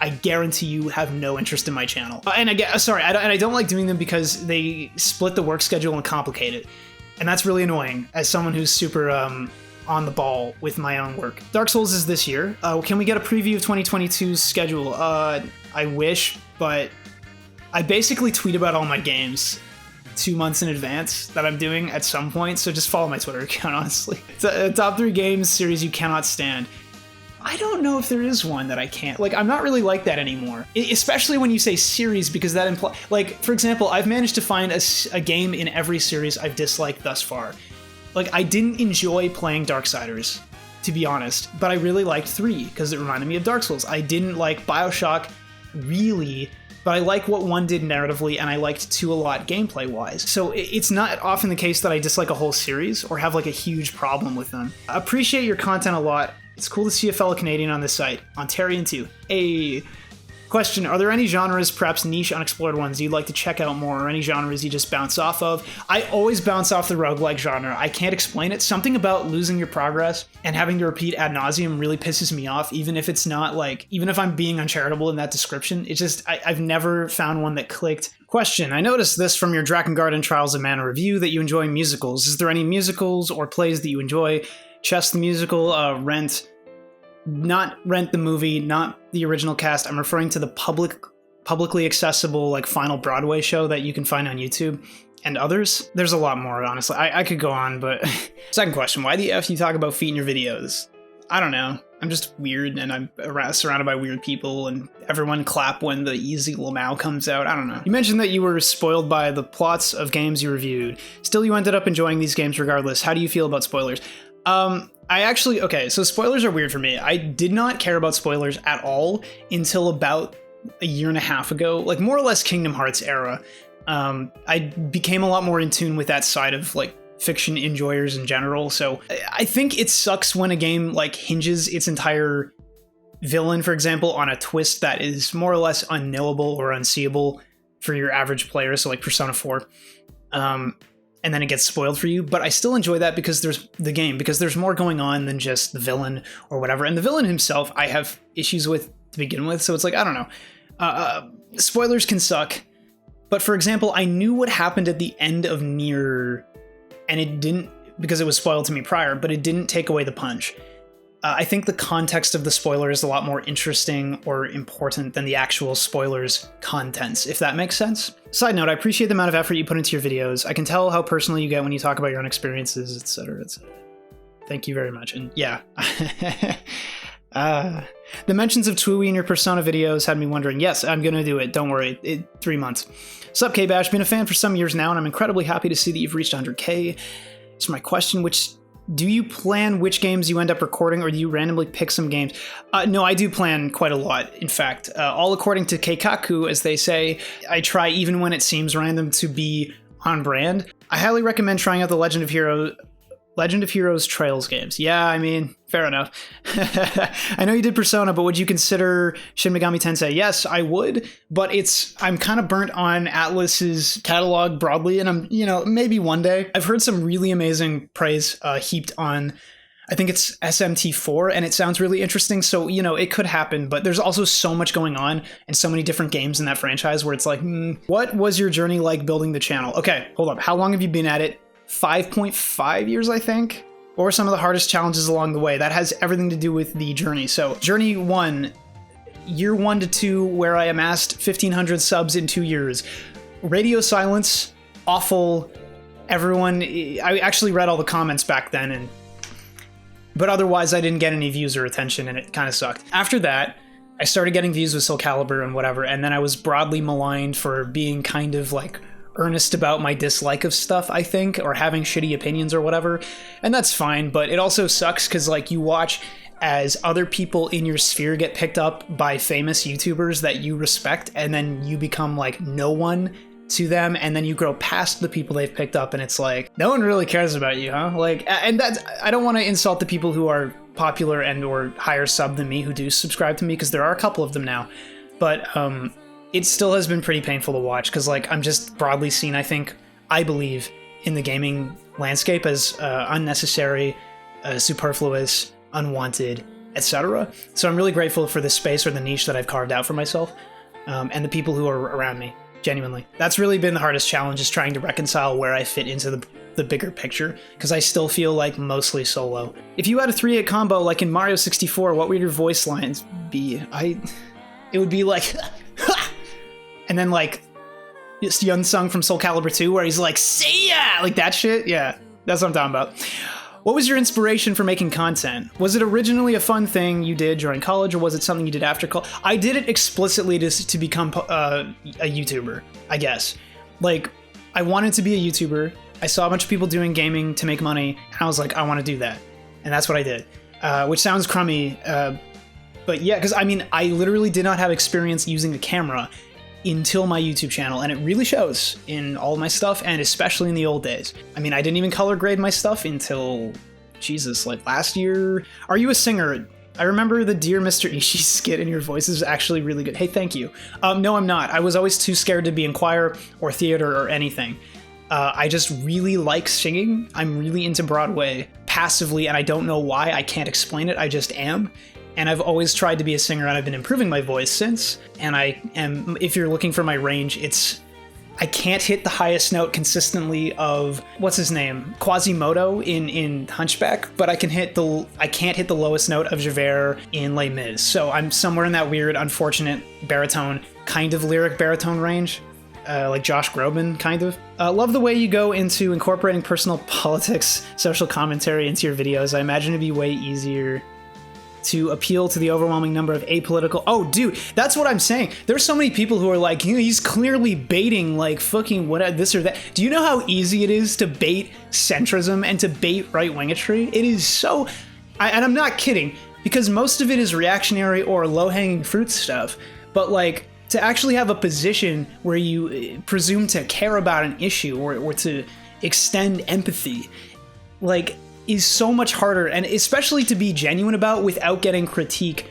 I guarantee you, have no interest in my channel. And I don't like doing them because they split the work schedule and complicate it, and that's really annoying as someone who's super on the ball with my own work. Dark Souls is this year. Can we get a preview of 2022's schedule? I wish, but I basically tweet about all my games 2 months in advance that I'm doing at some point, so just follow my Twitter account, honestly. It's a top 3 games series you cannot stand. I don't know if there is one that I can't. Like, I'm not really like that anymore. Especially when you say series, because that implies... Like, for example, I've managed to find a game in every series I've disliked thus far. Like, I didn't enjoy playing Darksiders, to be honest, but I really liked 3 because it reminded me of Dark Souls. I didn't like BioShock, really, but I like what 1 did narratively, and I liked 2 a lot gameplay-wise. So it's not often the case that I dislike a whole series or have like a huge problem with them. Appreciate your content a lot. It's cool to see a fellow Canadian on this site. Ontarian too. A question, are there any genres, perhaps niche, unexplored ones, you'd like to check out more, or any genres you just bounce off of? I always bounce off the roguelike genre. I can't explain it. Something about losing your progress and having to repeat ad nauseum really pisses me off, even if it's not like, even if I'm being uncharitable in that description. It's just, I've never found one that clicked. Question, I noticed this from your Drakengard and Trials of Mana review that you enjoy musicals. Is there any musicals or plays that you enjoy? Chess the musical, Rent, not Rent the movie, not the original cast. I'm referring to the publicly accessible like final Broadway show that you can find on YouTube and others. There's a lot more, honestly. I could go on, but second question, why the F you talk about feet in your videos? I don't know. I'm just weird, and I'm surrounded by weird people, and everyone clap when the Easy Lamau comes out. I don't know. You mentioned that you were spoiled by the plots of games you reviewed. Still, you ended up enjoying these games regardless. How do you feel about spoilers? Okay, so spoilers are weird for me. I did not care about spoilers at all until about a year and a half ago, like more or less Kingdom Hearts era. I became a lot more in tune with that side of like fiction enjoyers in general. So I think it sucks when a game like hinges its entire villain, for example, on a twist that is more or less unknowable or unseeable for your average player. So like Persona 4. And then it gets spoiled for you, but I still enjoy that because there's the game, because there's more going on than just the villain or whatever. And the villain himself, I have issues with to begin with, so it's like, I don't know. Spoilers can suck, but for example, I knew what happened at the end of Nier, and it didn't, because it was spoiled to me prior, but it didn't take away the punch. I think the context of the spoiler is a lot more interesting or important than the actual spoiler's contents, if that makes sense. Side note, I appreciate the amount of effort you put into your videos. I can tell how personal you get when you talk about your own experiences, etc., etc. Thank you very much. And yeah. The mentions of Twooey in your Persona videos had me wondering. Yes, I'm going to do it. Don't worry. 3 months. Sup, KBash? Been a fan for some years now, and I'm incredibly happy to see that you've reached 100K. So my question, do you plan which games you end up recording, or do you randomly pick some games? No, I do plan quite a lot, in fact. All according to Keikaku, as they say. I try, even when it seems random, to be on brand. I highly recommend trying out the Legend of Heroes Trails games. Yeah, I mean, fair enough. I know you did Persona, but would you consider Shin Megami Tensei? Yes, I would, but I'm kind of burnt on Atlus's catalog broadly, and I'm, maybe one day. I've heard some really amazing praise heaped on, I think it's SMT4, and it sounds really interesting, so, it could happen, but there's also so much going on and so many different games in that franchise where it's like, what was your journey like building the channel? Okay, hold up. How long have you been at it? 5.5 years, I think, or some of the hardest challenges along the way. That has everything to do with the journey. So journey 1, year 1 to 2, where I amassed 1,500 subs in 2 years. Radio silence, awful. Everyone, I actually read all the comments back then, but otherwise I didn't get any views or attention, and it kind of sucked. After that, I started getting views with Soul Calibur and whatever, and then I was broadly maligned for being kind of like earnest about my dislike of stuff, I think, or having shitty opinions or whatever, and that's fine, but it also sucks because like you watch as other people in your sphere get picked up by famous YouTubers that you respect, and then you become like no one to them, and then you grow past the people they've picked up, and it's like, no one really cares about you, huh? Like, and that's, I don't want to insult the people who are popular and or higher sub than me who do subscribe to me, because there are a couple of them now, but it still has been pretty painful to watch, because like I'm just broadly seen, I believe, in the gaming landscape as unnecessary, superfluous, unwanted, etc. So I'm really grateful for the space or the niche that I've carved out for myself, and the people who are around me, genuinely. That's really been the hardest challenge, is trying to reconcile where I fit into the bigger picture, because I still feel like mostly solo. If you had a 3-hit combo like in Mario 64, what would your voice lines be? It would be like, and then like it's Yunsung from Soul Calibur 2, where he's like, see ya! Like that shit? Yeah, that's what I'm talking about. What was your inspiration for making content? Was it originally a fun thing you did during college, or was it something you did after college? I did it explicitly to become a YouTuber, I guess. Like, I wanted to be a YouTuber. I saw a bunch of people doing gaming to make money, and I was like, I want to do that. And that's what I did. Which sounds crummy, but yeah, because I mean, I literally did not have experience using the camera, until my YouTube channel, and it really shows in all of my stuff, and especially in the old days. I mean, I didn't even color grade my stuff until, Jesus, like last year. Are you a singer? I remember the Dear Mr. Ishii skit, and your voice is actually really good. Hey, thank you. No, I'm not. I was always too scared to be in choir or theater or anything. I just really like singing. I'm really into Broadway passively, and I don't know why. I can't explain it. I just am. And I've always tried to be a singer, and I've been improving my voice since. And I am, if you're looking for my range, I can't hit the highest note consistently of, what's his name? Quasimodo in Hunchback, but I can't hit the lowest note of Javert in Les Mis. So I'm somewhere in that weird, unfortunate baritone, kind of lyric baritone range. Like Josh Groban, kind of. Love the way you go into incorporating personal politics, social commentary into your videos. I imagine it'd be way easier to appeal to the overwhelming number of apolitical. Oh, dude, that's what I'm saying. There's so many people who are like, you know, he's clearly baiting like fucking what this or that. Do you know how easy it is to bait centrism and to bait right-wingetry? It is so, and I'm not kidding, because most of it is reactionary or low-hanging fruit stuff. But like, to actually have a position where you presume to care about an issue or to extend empathy, like, is so much harder, and especially to be genuine about without getting critique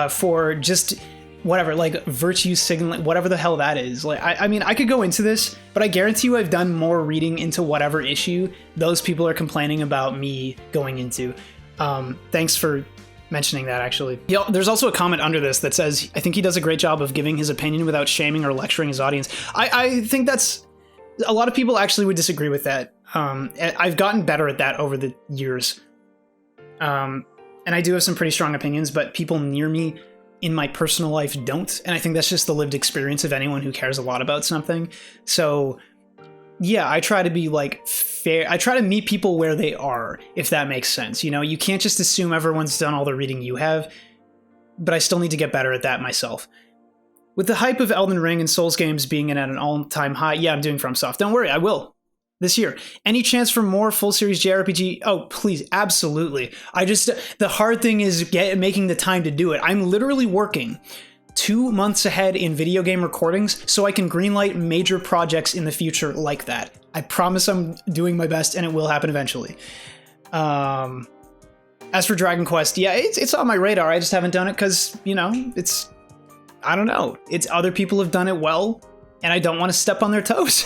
for just whatever, like virtue signaling, whatever the hell that is. Like, I mean, I could go into this, but I guarantee you I've done more reading into whatever issue those people are complaining about me going into. Thanks for mentioning that, actually. Yeah, there's also a comment under this that says, I think he does a great job of giving his opinion without shaming or lecturing his audience. I think that's, a lot of people actually would disagree with that. I've gotten better at that over the years. And I do have some pretty strong opinions, but people near me in my personal life don't. And I think that's just the lived experience of anyone who cares a lot about something. So yeah, I try to be like fair. I try to meet people where they are, if that makes sense. You know, you can't just assume everyone's done all the reading you have, but I still need to get better at that myself. With the hype of Elden Ring and Souls games being at an all-time high, yeah, I'm doing FromSoft. Don't worry, I will. This year. Any chance for more full series JRPG? Oh, please, absolutely. The hard thing is making the time to do it. I'm literally working 2 months ahead in video game recordings so I can greenlight major projects in the future like that. I promise I'm doing my best, and it will happen eventually. As for Dragon Quest, yeah, it's on my radar. I just haven't done it because, you know, I don't know. It's other people have done it well, and I don't want to step on their toes.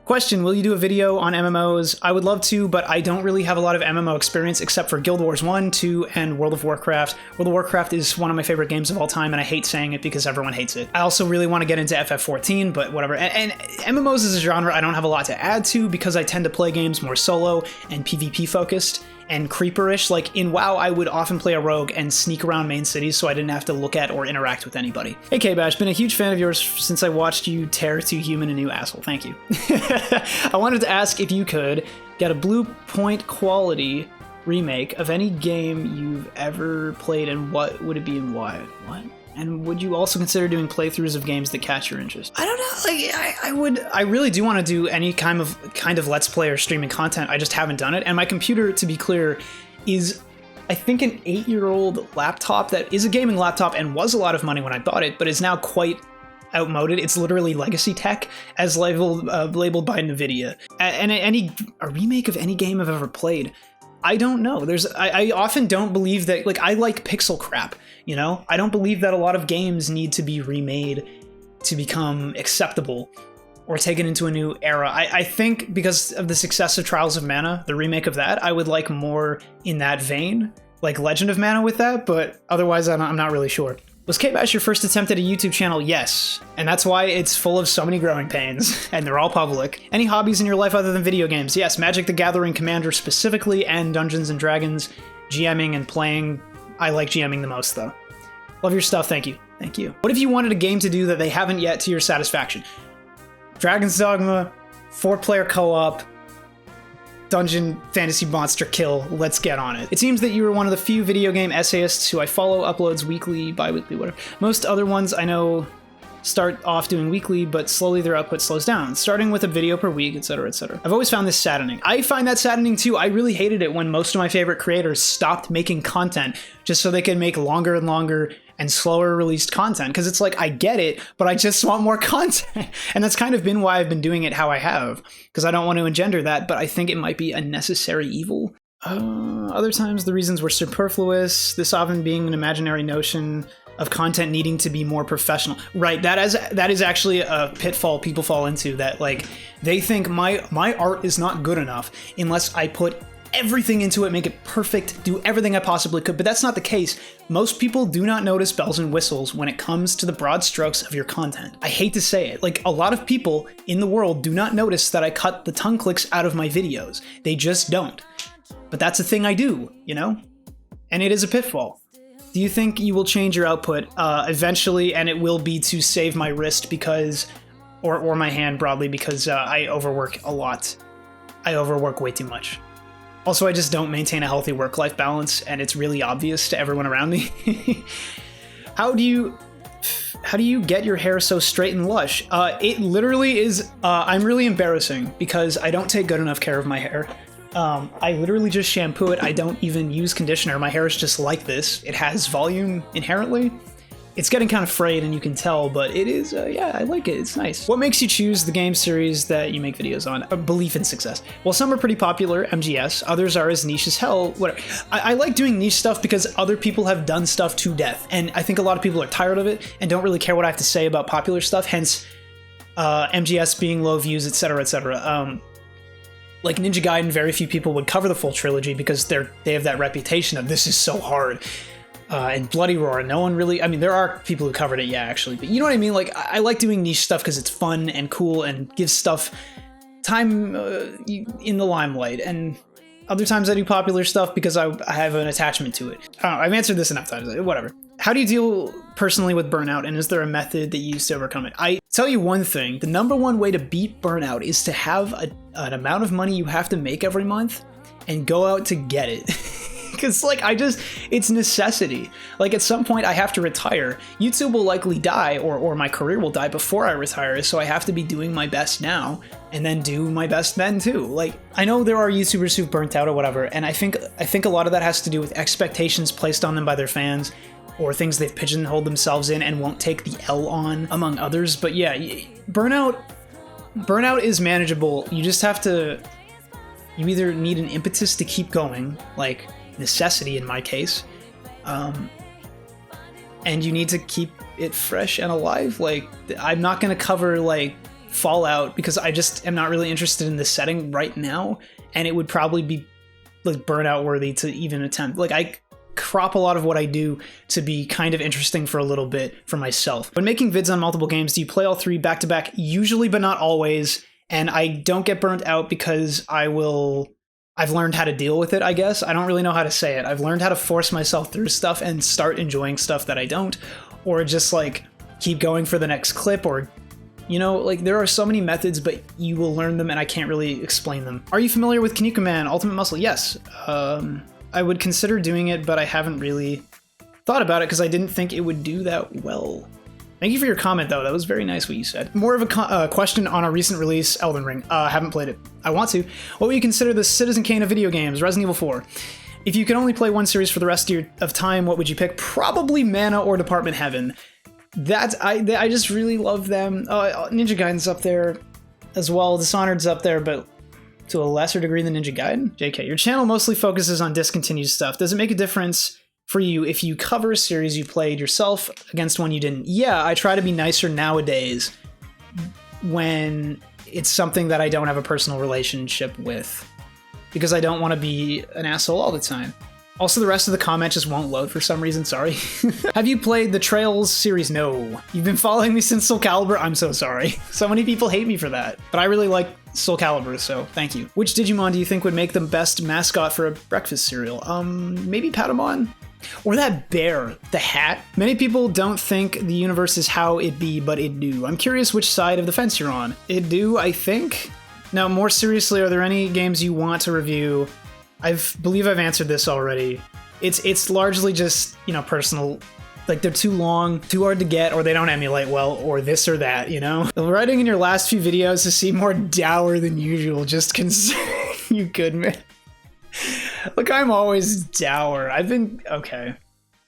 Question, will you do a video on MMOs? I would love to, but I don't really have a lot of MMO experience except for Guild Wars 1, 2, and World of Warcraft. World of Warcraft is one of my favorite games of all time, and I hate saying it because everyone hates it. I also really want to get into FF14, but whatever. And MMOs is a genre I don't have a lot to add to because I tend to play games more solo and PvP focused and creeperish. Like in WoW, I would often play a rogue and sneak around main cities so I didn't have to look at or interact with anybody. Hey KBash, been a huge fan of yours since I watched you tear to Human a new asshole. Thank you. I wanted to ask if you could get a Blue Point quality remake of any game you've ever played, and what would it be and why? What? And would you also consider doing playthroughs of games that catch your interest? I don't know, like, I really do want to do any kind of Let's Play or streaming content. I just haven't done it. And my computer, to be clear, is, I think, an 8-year-old laptop that is a gaming laptop and was a lot of money when I bought it, but is now quite outmoded. It's literally legacy tech, as labeled by NVIDIA. And a remake of any game I've ever played, I don't know. I often don't believe that, like, I like pixel crap, you know? I don't believe that a lot of games need to be remade to become acceptable or taken into a new era. I think because of the success of Trials of Mana, the remake of that, I would like more in that vein, like Legend of Mana with that, but otherwise I'm not really sure. Was KBash your first attempt at a YouTube channel? Yes. And that's why it's full of so many growing pains, and they're all public. Any hobbies in your life other than video games? Yes, Magic the Gathering Commander specifically, and Dungeons & Dragons, GMing and playing. I like GMing the most, though. Love your stuff, thank you. Thank you. What if you wanted a game to do that they haven't yet to your satisfaction? Dragon's Dogma, 4-player co-op, Dungeon Fantasy Monster Kill, let's get on it. It seems that you are one of the few video game essayists who I follow, uploads weekly, bi-weekly, whatever. Most other ones I know start off doing weekly, but slowly their output slows down, starting with a video per week, etc., etc. I've always found this saddening. I find that saddening too. I really hated it when most of my favorite creators stopped making content just so they could make longer and longer and slower released content, because it's like, I get it, but I just want more content. And that's kind of been why I've been doing it how I have, because I don't want to engender that, but I think it might be a necessary evil. Other times the reasons were superfluous, this often being an imaginary notion of content needing to be more professional. Right, that is actually a pitfall people fall into, that like they think my art is not good enough unless I put everything into it, make it perfect, do everything I possibly could. But that's not the case. Most people do not notice bells and whistles when it comes to the broad strokes of your content. I hate to say it, like a lot of people in the world do not notice that I cut the tongue clicks out of my videos. They just don't. But that's a thing I do, you know? And it is a pitfall. Do you think you will change your output eventually, and it will be to save my wrist because, or my hand broadly, because I overwork a lot. I overwork way too much. Also, I just don't maintain a healthy work-life balance, and it's really obvious to everyone around me. How do you get your hair so straight and lush? It literally is, I'm really embarrassing because I don't take good enough care of my hair. I literally just shampoo it. I don't even use conditioner. My hair is just like this. It has volume inherently. It's getting kind of frayed and you can tell, but it is, yeah, I like it. It's nice. What makes you choose the game series that you make videos on? A belief in success. Well, some are pretty popular, MGS. Others are as niche as hell, whatever. I like doing niche stuff because other people have done stuff to death. And I think a lot of people are tired of it and don't really care what I have to say about popular stuff. Hence, MGS being low views, etc., etc. Like Ninja Gaiden, very few people would cover the full trilogy because they have that reputation of this is so hard. And Bloody Roar, no one really, I mean, there are people who covered it, yeah, actually, but you know what I mean? Like, I like doing niche stuff because it's fun and cool and gives stuff time in the limelight, and other times I do popular stuff because I have an attachment to it. I don't know, I've answered this enough times, whatever. How do you deal personally with burnout, and is there a method that you use to overcome it? I tell you one thing, the number one way to beat burnout is to have an amount of money you have to make every month and go out to get it. Because, like, it's necessity. Like, at some point, I have to retire. YouTube will likely die, or my career will die before I retire, so I have to be doing my best now, and then do my best then, too. Like, I know there are YouTubers who've burnt out or whatever, and I think a lot of that has to do with expectations placed on them by their fans, or things they've pigeonholed themselves in and won't take the L on, among others. But yeah, burnout is manageable. You just have to... You either need an impetus to keep going, like... necessity in my case, and you need to keep it fresh and alive. Like, I'm not going to cover like Fallout because I just am not really interested in this setting right now, and it would probably be like burnout worthy to even attempt. Like, I crop a lot of what I do to be kind of interesting for a little bit for myself. When making vids on multiple games, do you play all three back to back? Usually, but not always. And I don't get burnt out because I've learned how to deal with it, I guess. I don't really know how to say it. I've learned how to force myself through stuff and start enjoying stuff that I don't, or just like keep going for the next clip, or, you know, like there are so many methods, but you will learn them and I can't really explain them. Are you familiar with Kaneko Man Ultimate Muscle? Yes. I would consider doing it, but I haven't really thought about it because I didn't think it would do that well. Thank you for your comment, though. That was very nice what you said. More of a question on a recent release, Elden Ring. Haven't played it. I want to. What would you consider the Citizen Kane of video games? Resident Evil 4. If you could only play one series for the rest of time, what would you pick? Probably Mana or Department Heaven. I just really love them. Ninja Gaiden's up there as well. Dishonored's up there, but to a lesser degree than Ninja Gaiden. JK, your channel mostly focuses on discontinued stuff. Does it make a difference for you if you cover a series you played yourself against one you didn't? Yeah, I try to be nicer nowadays when it's something that I don't have a personal relationship with, because I don't want to be an asshole all the time. Also, the rest of the comment just won't load for some reason, sorry. Have you played the Trails series? No. You've been following me since Soul Calibur? I'm so sorry. So many people hate me for that, but I really like Soul Calibur, so thank you. Which Digimon do you think would make the best mascot for a breakfast cereal? Maybe Patamon? Or that bear, the hat. Many people don't think the universe is how it be, but it do. I'm curious which side of the fence you're on. It do, I think? Now, more seriously, are there any games you want to review? I believe I've answered this already. It's largely just, you know, personal. Like, they're too long, too hard to get, or they don't emulate well, or this or that, you know? The writing in your last few videos has seemed more dour than usual, just concern you good, man. Look, I'm always dour. Okay.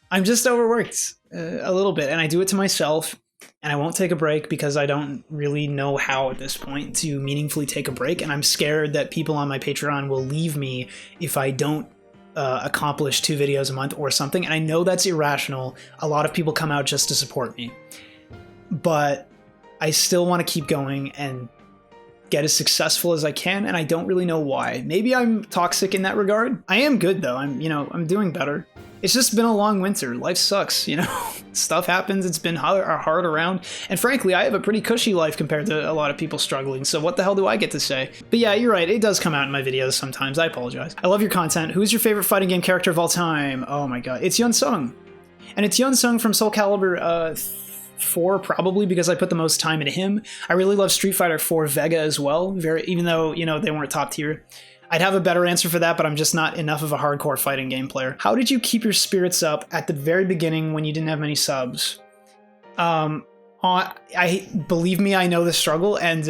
I'm just overworked. a little bit, and I do it to myself, and I won't take a break because I don't really know how at this point to meaningfully take a break, and I'm scared that people on my Patreon will leave me if I don't accomplish 2 videos a month or something, and I know that's irrational. A lot of people come out just to support me, but I still want to keep going and get as successful as I can, and I don't really know why. Maybe I'm toxic in that regard. I am good though. I'm doing better. It's just been a long winter. Life sucks, Stuff happens. It's been hard around. And frankly, I have a pretty cushy life compared to a lot of people struggling. So what the hell do I get to say? But yeah, you're right. It does come out in my videos sometimes. I apologize. I love your content. Who's your favorite fighting game character of all time? Oh my god. It's Yun Sung. And it's Yun Sung from Soul Calibur 4, probably, because I put the most time into him. I really love Street Fighter 4 Vega as well, even though, they weren't top tier. I'd have a better answer for that, but I'm just not enough of a hardcore fighting game player. How did you keep your spirits up at the very beginning when you didn't have many subs? Believe me, I know the struggle, and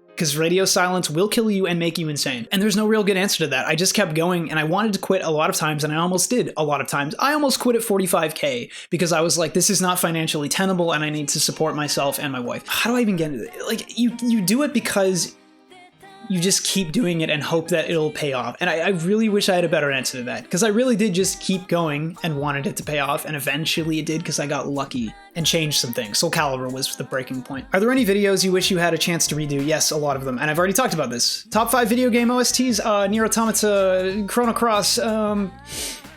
because radio silence will kill you and make you insane. And there's no real good answer to that. I just kept going, and I wanted to quit a lot of times, and I almost did a lot of times. I almost quit at 45K because I was like, this is not financially tenable, and I need to support myself and my wife. How do I even get into it? Like, you do it because you just keep doing it and hope that it'll pay off. And I really wish I had a better answer to that, because I really did just keep going and wanted it to pay off, and eventually it did because I got lucky and changed some things. Soul Calibur was the breaking point. Are there any videos you wish you had a chance to redo? Yes, a lot of them, and I've already talked about this. Top 5 video game OSTs, Nier Automata, Chrono Cross,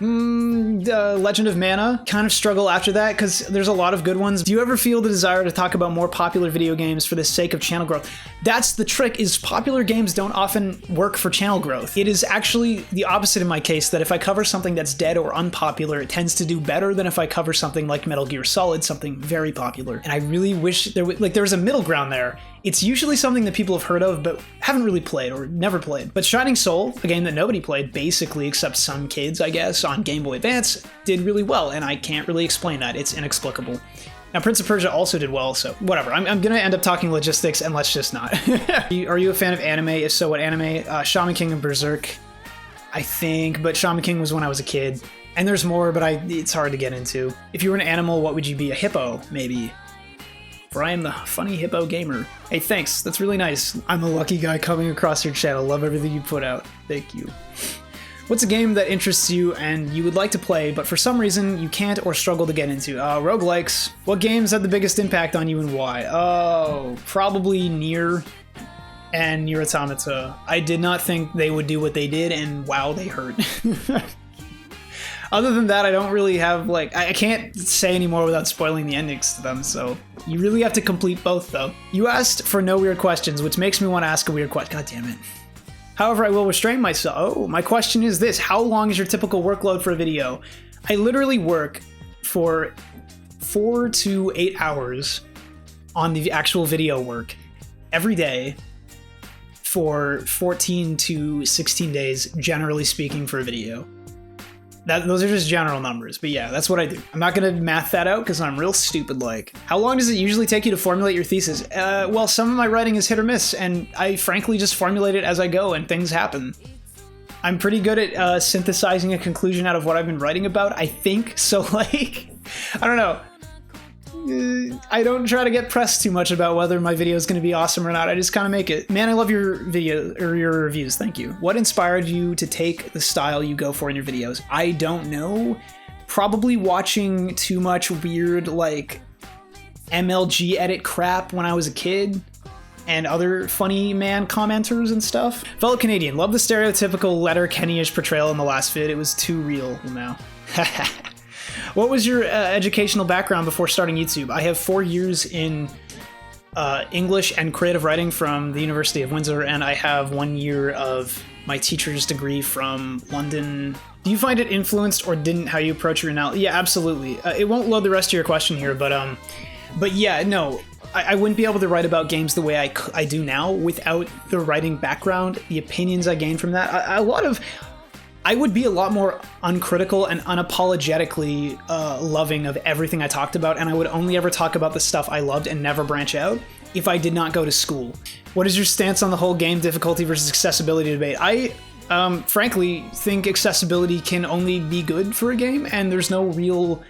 Legend of Mana. Kind of struggle after that because there's a lot of good ones. Do you ever feel the desire to talk about more popular video games for the sake of channel growth? That's the trick, is popular games don't often work for channel growth. It is actually the opposite in my case, that if I cover something that's dead or unpopular, it tends to do better than if I cover something like Metal Gear Solid, something very popular. And I really wish there was a middle ground there. It's usually something that people have heard of but haven't really played or never played. But Shining Soul, a game that nobody played, basically except some kids, I guess, on Game Boy Advance, did really well, and I can't really explain that. It's inexplicable. Now, Prince of Persia also did well, so whatever. I'm gonna end up talking logistics, and let's just not. Are you a fan of anime? If so, what anime? Shaman King and Berserk, I think, but Shaman King was when I was a kid. And there's more, but it's hard to get into. If you were an animal, what would you be? A hippo, maybe. For I am the funny hippo gamer. Hey, thanks. That's really nice. I'm a lucky guy coming across your channel. Love everything you put out. Thank you. What's a game that interests you and you would like to play, but for some reason you can't or struggle to get into? Roguelikes. What games had the biggest impact on you and why? Oh, probably Nier and Nier Automata. I did not think they would do what they did, and wow, they hurt. Other than that, I don't really have, I can't say anymore without spoiling the endings to them, so you really have to complete both, though. You asked for no weird questions, which makes me want to ask a weird question. God damn it. However, I will restrain myself. Oh, my question is this. How long is your typical workload for a video? I literally work for 4 to 8 hours on the actual video work every day for 14 to 16 days, generally speaking, for a video. Those are just general numbers, but yeah, that's what I do. I'm not gonna math that out because I'm real stupid-like. How long does it usually take you to formulate your thesis? Well, some of my writing is hit or miss, and I frankly just formulate it as I go, and things happen. I'm pretty good at synthesizing a conclusion out of what I've been writing about, I think, so I don't know. I don't try to get pressed too much about whether my video is going to be awesome or not. I just kind of make it. Man, I love your video or your reviews. Thank you. What inspired you to take the style you go for in your videos? I don't know. Probably watching too much weird MLG edit crap when I was a kid and other funny man commenters and stuff. Fellow Canadian, love the stereotypical Letterkenny-ish portrayal in the last vid. It was too real now. What was your educational background before starting YouTube? I have 4 years in English and creative writing from the University of Windsor, and I have 1 year of my teacher's degree from London. Do you find it influenced or didn't how you approach your analysis? Yeah, absolutely. It won't load the rest of your question here, but yeah, no. I wouldn't be able to write about games the way I do now without the writing background, the opinions I gained from that. I would be a lot more uncritical and unapologetically loving of everything I talked about, and I would only ever talk about the stuff I loved and never branch out if I did not go to school. What is your stance on the whole game difficulty versus accessibility debate? I frankly think accessibility can only be good for a game, and there's no real...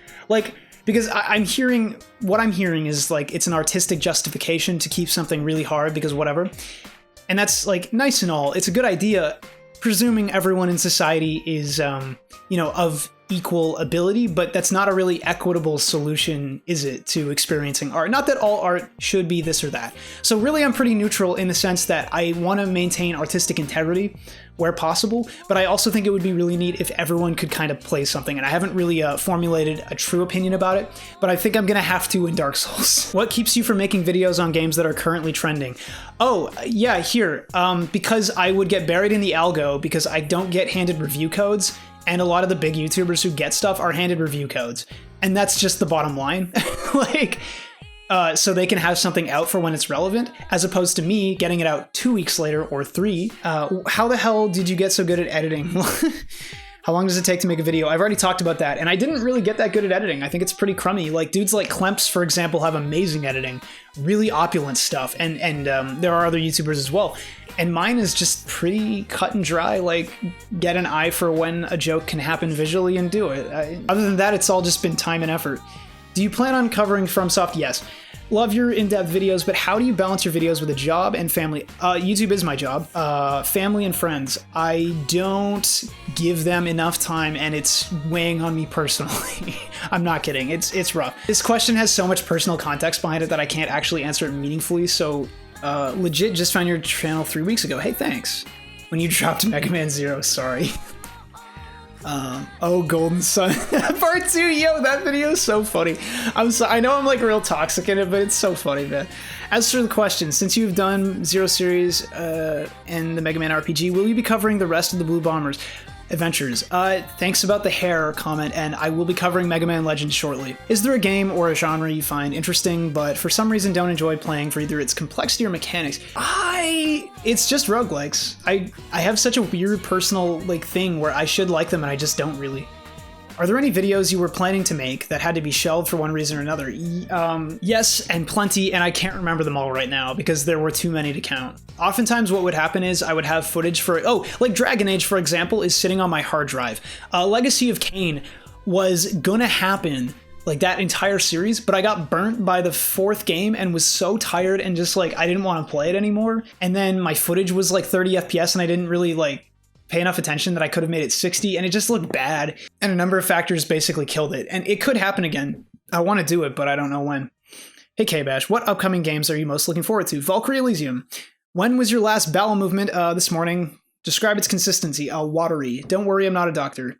Because I'm hearing, what I'm hearing is like, it's an artistic justification to keep something really hard because whatever. And that's like nice and all. It's a good idea, presuming everyone in society is, you know, of equal ability, but that's not a really equitable solution, is it, to experiencing art? Not that all art should be this or that. So really, I'm pretty neutral in the sense that I want to maintain artistic integrity where possible, but I also think it would be really neat if everyone could kind of play something, and I haven't really formulated a true opinion about it, but I think I'm gonna have to in Dark Souls. What keeps you from making videos on games that are currently trending? Oh, yeah, here. Because I would get buried in the algo because I don't get handed review codes, and a lot of the big YouTubers who get stuff are handed review codes. And that's just the bottom line. Like, so they can have something out for when it's relevant, as opposed to me getting it out 2 weeks later or 3. How the hell did you get so good at editing? How long does it take to make a video? I've already talked about that, and I didn't really get that good at editing. I think it's pretty crummy. Like, dudes like Klemps, for example, have amazing editing, really opulent stuff, and there are other YouTubers as well. And mine is just pretty cut and dry, like, get an eye for when a joke can happen visually and do it. Other than that, it's all just been time and effort. Do you plan on covering FromSoft? Yes. Love your in-depth videos, but how do you balance your videos with a job and family? YouTube is my job. Family and friends, I don't give them enough time, and it's weighing on me personally. I'm not kidding. It's rough. This question has so much personal context behind it that I can't actually answer it meaningfully, so legit just found your channel 3 weeks ago. Hey, thanks. When you dropped Mega Man Zero, sorry. Oh, Golden Sun Part 2, yo, that video is so funny. I know I'm like real toxic in it, but it's so funny, man. As for the question, since you've done Zero Series and the Mega Man RPG, will you be covering the rest of the Blue Bombers adventures? Thanks about the hair comment, and I will be covering Mega Man Legends shortly. Is there a game or a genre you find interesting, but for some reason don't enjoy playing for either its complexity or mechanics? It's just roguelikes. I have such a weird personal like thing where I should like them and I just don't really. Are there any videos you were planning to make that had to be shelved for one reason or another? Yes, and plenty, and I can't remember them all right now because there were too many to count. Oftentimes what would happen is I would have footage for, like Dragon Age, for example, is sitting on my hard drive. Legacy of Kain was gonna happen, like that entire series, but I got burnt by the 4th game and was so tired and just like, I didn't want to play it anymore. And then my footage was like 30 FPS and I didn't really like pay enough attention that I could have made it 60, and it just looked bad, and a number of factors basically killed it, and it could happen again. I want to do it, but I don't know when. Hey KBash, what upcoming games are you most looking forward to? Valkyrie Elysium. When was your last bowel movement? This morning. Describe its consistency. Watery. Don't worry, I'm not a doctor.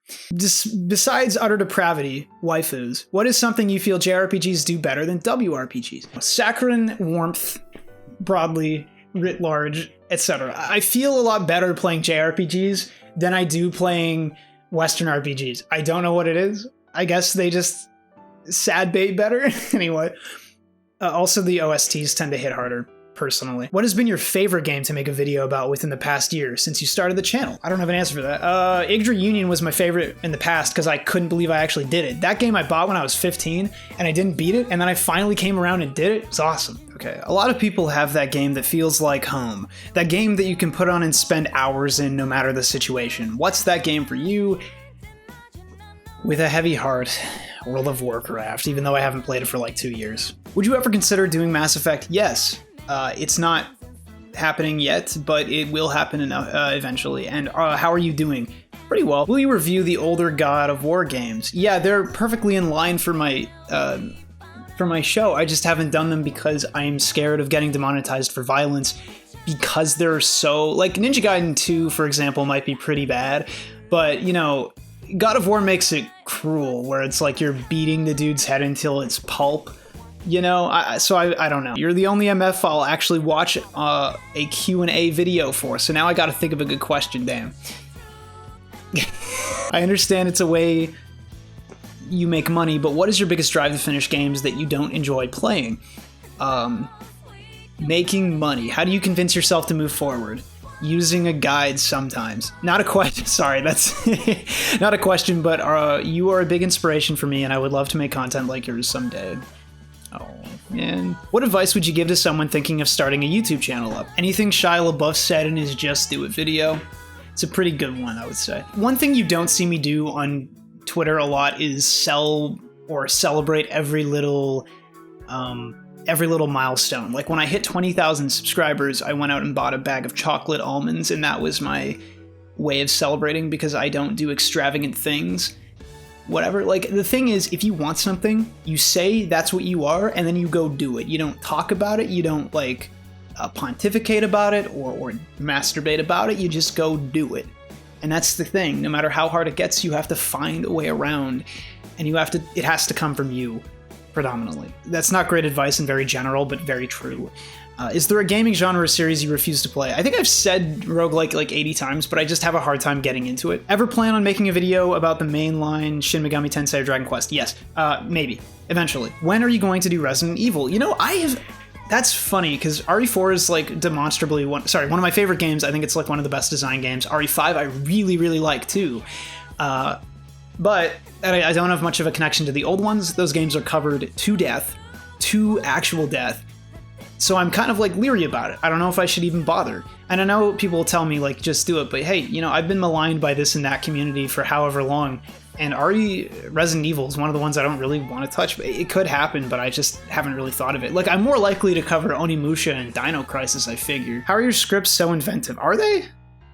Besides utter depravity, waifus, what is something you feel JRPGs do better than WRPGs? Saccharine warmth, broadly, writ large, etc. I feel a lot better playing JRPGs than I do playing Western RPGs. I don't know what it is. I guess they just sad bait better. Anyway, also the OSTs tend to hit harder, personally. What has been your favorite game to make a video about within the past year since you started the channel? I don't have an answer for that. Yggdra Union was my favorite in the past because I couldn't believe I actually did it. That game I bought when I was 15 and I didn't beat it, and then I finally came around and did it. It was awesome. Okay, a lot of people have that game that feels like home. That game that you can put on and spend hours in no matter the situation. What's that game for you? With a heavy heart, World of Warcraft, even though I haven't played it for like 2 years. Would you ever consider doing Mass Effect? Yes. It's not happening yet, but it will happen eventually. And how are you doing? Pretty well. Will you review the older God of War games? Yeah, they're perfectly in line for my show. I just haven't done them because I'm scared of getting demonetized for violence, because they're so, like, Ninja Gaiden 2, for example, might be pretty bad, but, you know, God of War makes it cruel, where it's like you're beating the dude's head until it's pulp. You know, so I don't know. You're the only MF I'll actually watch a Q&A video for, so now I gotta think of a good question, damn. I understand it's a way you make money, but what is your biggest drive to finish games that you don't enjoy playing? Making money. How do you convince yourself to move forward? Using a guide sometimes. Not a question, sorry, that's not a question, but you are a big inspiration for me, and I would love to make content like yours someday. Oh, man. What advice would you give to someone thinking of starting a YouTube channel up? Anything Shia LaBeouf said in his Just Do It video? It's a pretty good one, I would say. One thing you don't see me do on Twitter a lot is sell or celebrate every little milestone. Like when I hit 20,000 subscribers, I went out and bought a bag of chocolate almonds, and that was my way of celebrating, because I don't do extravagant things. Whatever. Like, the thing is, if you want something, you say that's what you are, and then you go do it. You don't talk about it. You don't, like, pontificate about it or masturbate about it. You just go do it. And that's the thing. No matter how hard it gets, you have to find a way around, and it has to come from you, predominantly. That's not great advice and very general, but very true. Is there a gaming genre or series you refuse to play? I think I've said roguelike like 80 times, but I just have a hard time getting into it. Ever plan on making a video about the mainline Shin Megami Tensei or Dragon Quest? Yes, maybe, eventually. When are you going to do Resident Evil? You know, that's funny, because RE4 is like demonstrably one of my favorite games. I think it's like one of the best design games. RE5 I really, really like too. But I don't have much of a connection to the old ones. Those games are covered to death, to actual death. So I'm kind of like leery about it. I don't know if I should even bother. And I know people will tell me like, just do it. But hey, you know, I've been maligned by this and that community for however long. And Resident Evil is one of the ones I don't really want to touch. It could happen, but I just haven't really thought of it. Like, I'm more likely to cover Onimusha and Dino Crisis, I figure. How are your scripts so inventive? Are they?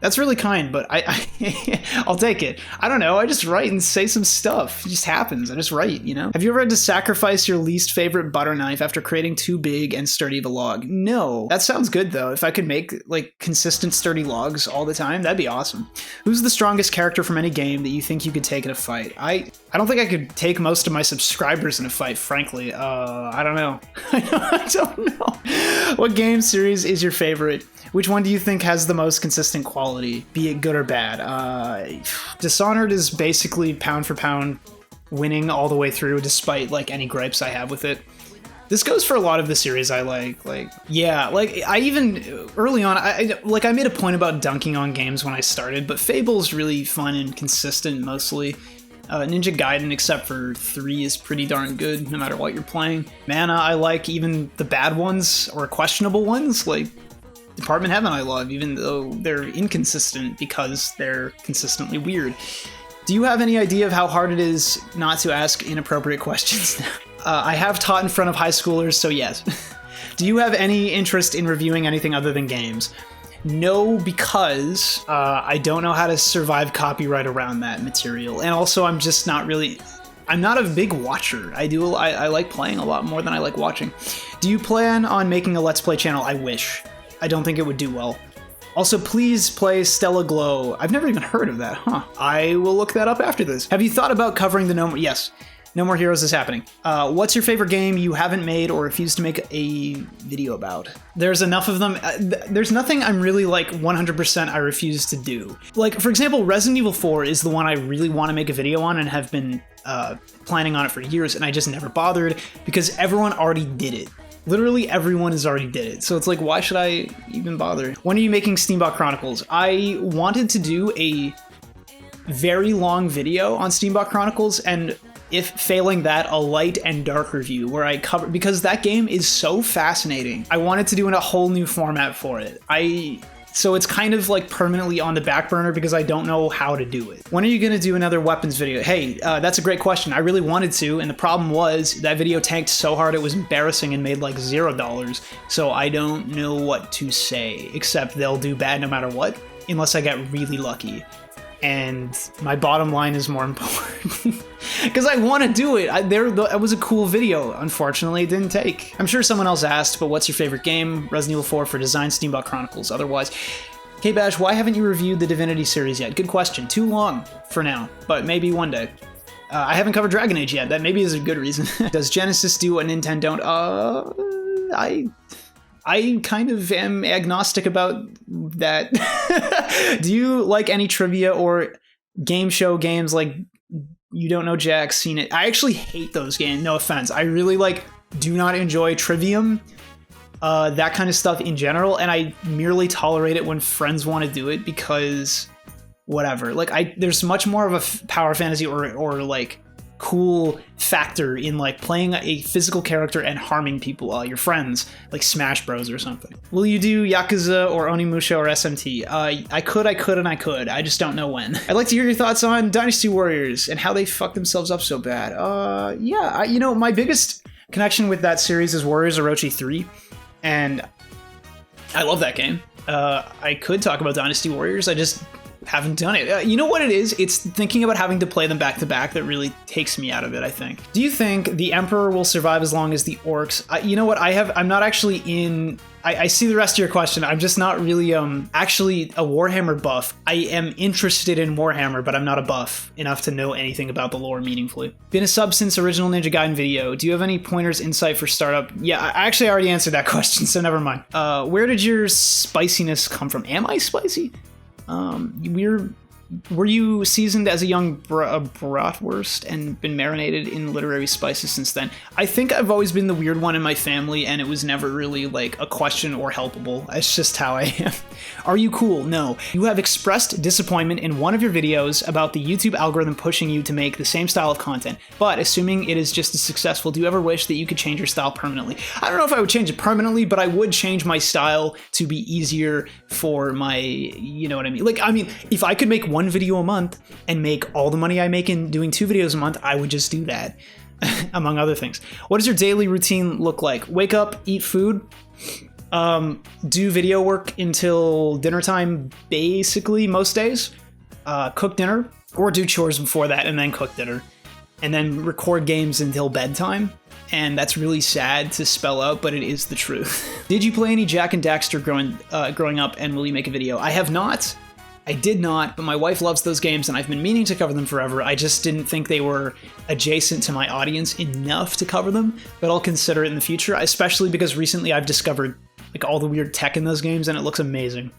That's really kind, but I'll take it. I don't know, I just write and say some stuff. It just happens, I just write, you know? Have you ever had to sacrifice your least favorite butter knife after creating too big and sturdy of a log? No. That sounds good though. If I could make like consistent sturdy logs all the time, that'd be awesome. Who's the strongest character from any game that you think you could take in a fight? I don't think I could take most of my subscribers in a fight, frankly. I don't know. I don't know. What game series is your favorite? Which one do you think has the most consistent quality, be it good or bad? Dishonored is basically pound for pound winning all the way through, despite like any gripes I have with it. This goes for a lot of the series I like. Yeah, like I even early on, I made a point about dunking on games when I started, but Fable's really fun and consistent mostly. Ninja Gaiden, except for 3, is pretty darn good no matter what you're playing. Mana, I like even the bad ones or questionable ones, like Department Heaven I love, even though they're inconsistent because they're consistently weird. Do you have any idea of how hard it is not to ask inappropriate questions? I have taught in front of high schoolers, so yes. Do you have any interest in reviewing anything other than games? No, because I don't know how to survive copyright around that material. And also I'm just not really... I'm not a big watcher. I like playing a lot more than I like watching. Do you plan on making a Let's Play channel? I wish. I don't think it would do well. Also, please play Stella Glow. I've never even heard of that, huh? I will look that up after this. Have you thought about covering the No More... Yes, No More Heroes is happening. What's your favorite game you haven't made or refuse to make a video about? There's enough of them. There's nothing I'm really like 100% I refuse to do. Like, for example, Resident Evil 4 is the one I really want to make a video on and have been planning on it for years, and I just never bothered because everyone already did it. Literally everyone has already did it, so it's like, why should I even bother? When are you making Steambot Chronicles? I wanted to do a very long video on Steambot Chronicles, and if failing that, a light and dark review where I cover, because that game is so fascinating. I wanted to do in a whole new format for it. So it's kind of like permanently on the back burner because I don't know how to do it. When are you gonna do another weapons video? Hey, that's a great question. I really wanted to, and the problem was that video tanked so hard it was embarrassing and made like $0. So I don't know what to say, except they'll do bad no matter what, unless I get really lucky. And my bottom line is more important. Because I want to do it. That was a cool video. Unfortunately, it didn't take. I'm sure someone else asked, but what's your favorite game? Resident Evil 4 for design, Steambot Chronicles. Otherwise, KBash, why haven't you reviewed the Divinity series yet? Good question. Too long for now, but maybe one day. I haven't covered Dragon Age yet. That maybe is a good reason. Does Genesis do what Nintendo don't? I kind of am agnostic about that. Do you like any trivia or game show games like You Don't Know Jack, Seen It? I actually hate those games, no offense. I really do not enjoy Trivium, that kind of stuff in general, and I merely tolerate it when friends want to do it because whatever. Like, there's much more of a power fantasy or like cool factor in like playing a physical character and harming people, your friends, like Smash Bros or something. Will you do Yakuza or Onimusha or SMT? I could, and I could. I just don't know when. I'd like to hear your thoughts on Dynasty Warriors and how they fucked themselves up so bad. Yeah, you know, my biggest connection with that series is Warriors Orochi 3, and I love that game. I could talk about Dynasty Warriors, I just haven't done it. You know what it is? It's thinking about having to play them back to back that really takes me out of it, I think. Do you think the Emperor will survive as long as the Orcs? You know what? I'm not actually in... I see the rest of your question. I'm just not really actually a Warhammer buff. I am interested in Warhammer, but I'm not a buff enough to know anything about the lore meaningfully. Been a sub since original Ninja Gaiden video. Do you have any pointers, insight for startup? Yeah, I actually already answered that question, so never mind. Where did your spiciness come from? Am I spicy? Were you seasoned as a young bratwurst and been marinated in literary spices since then? I think I've always been the weird one in my family, and it was never really like a question or helpable. It's just how I am. Are you cool? No. You have expressed disappointment in one of your videos about the YouTube algorithm pushing you to make the same style of content, but assuming it is just as successful, do you ever wish that you could change your style permanently? I don't know if I would change it permanently, but I would change my style to be easier for my, you know what I mean? Like, I mean, if I could make one video a month and make all the money I make in doing 2 videos a month, I would just do that, among other things. What does your daily routine look like? Wake up, eat food, do video work until dinner time, basically most days, cook dinner, or do chores before that and then cook dinner, and then record games until bedtime. And that's really sad to spell out, but it is the truth. Did you play any Jak and Daxter growing up, and will you make a video? I have not. I did not, but my wife loves those games, and I've been meaning to cover them forever. I just didn't think they were adjacent to my audience enough to cover them, but I'll consider it in the future, especially because recently I've discovered like all the weird tech in those games, and it looks amazing.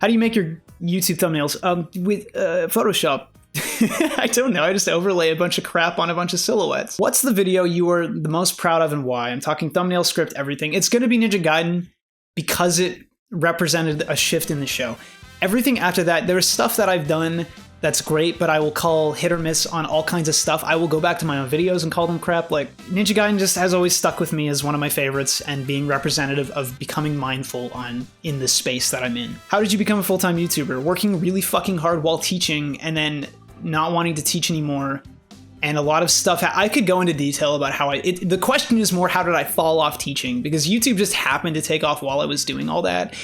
How do you make your YouTube thumbnails? With Photoshop. I don't know, I just overlay a bunch of crap on a bunch of silhouettes. What's the video you are the most proud of and why? I'm talking thumbnail, script, everything. It's gonna be Ninja Gaiden because it represented a shift in the show. Everything after that, there's stuff that I've done that's great, but I will call hit or miss on all kinds of stuff. I will go back to my own videos and call them crap. Like, Ninja Gaiden just has always stuck with me as one of my favorites and being representative of becoming mindful in the space that I'm in. How did you become a full-time YouTuber? Working really fucking hard while teaching and then not wanting to teach anymore. And a lot of stuff, I could go into detail about how the question is more, how did I fall off teaching? Because YouTube just happened to take off while I was doing all that.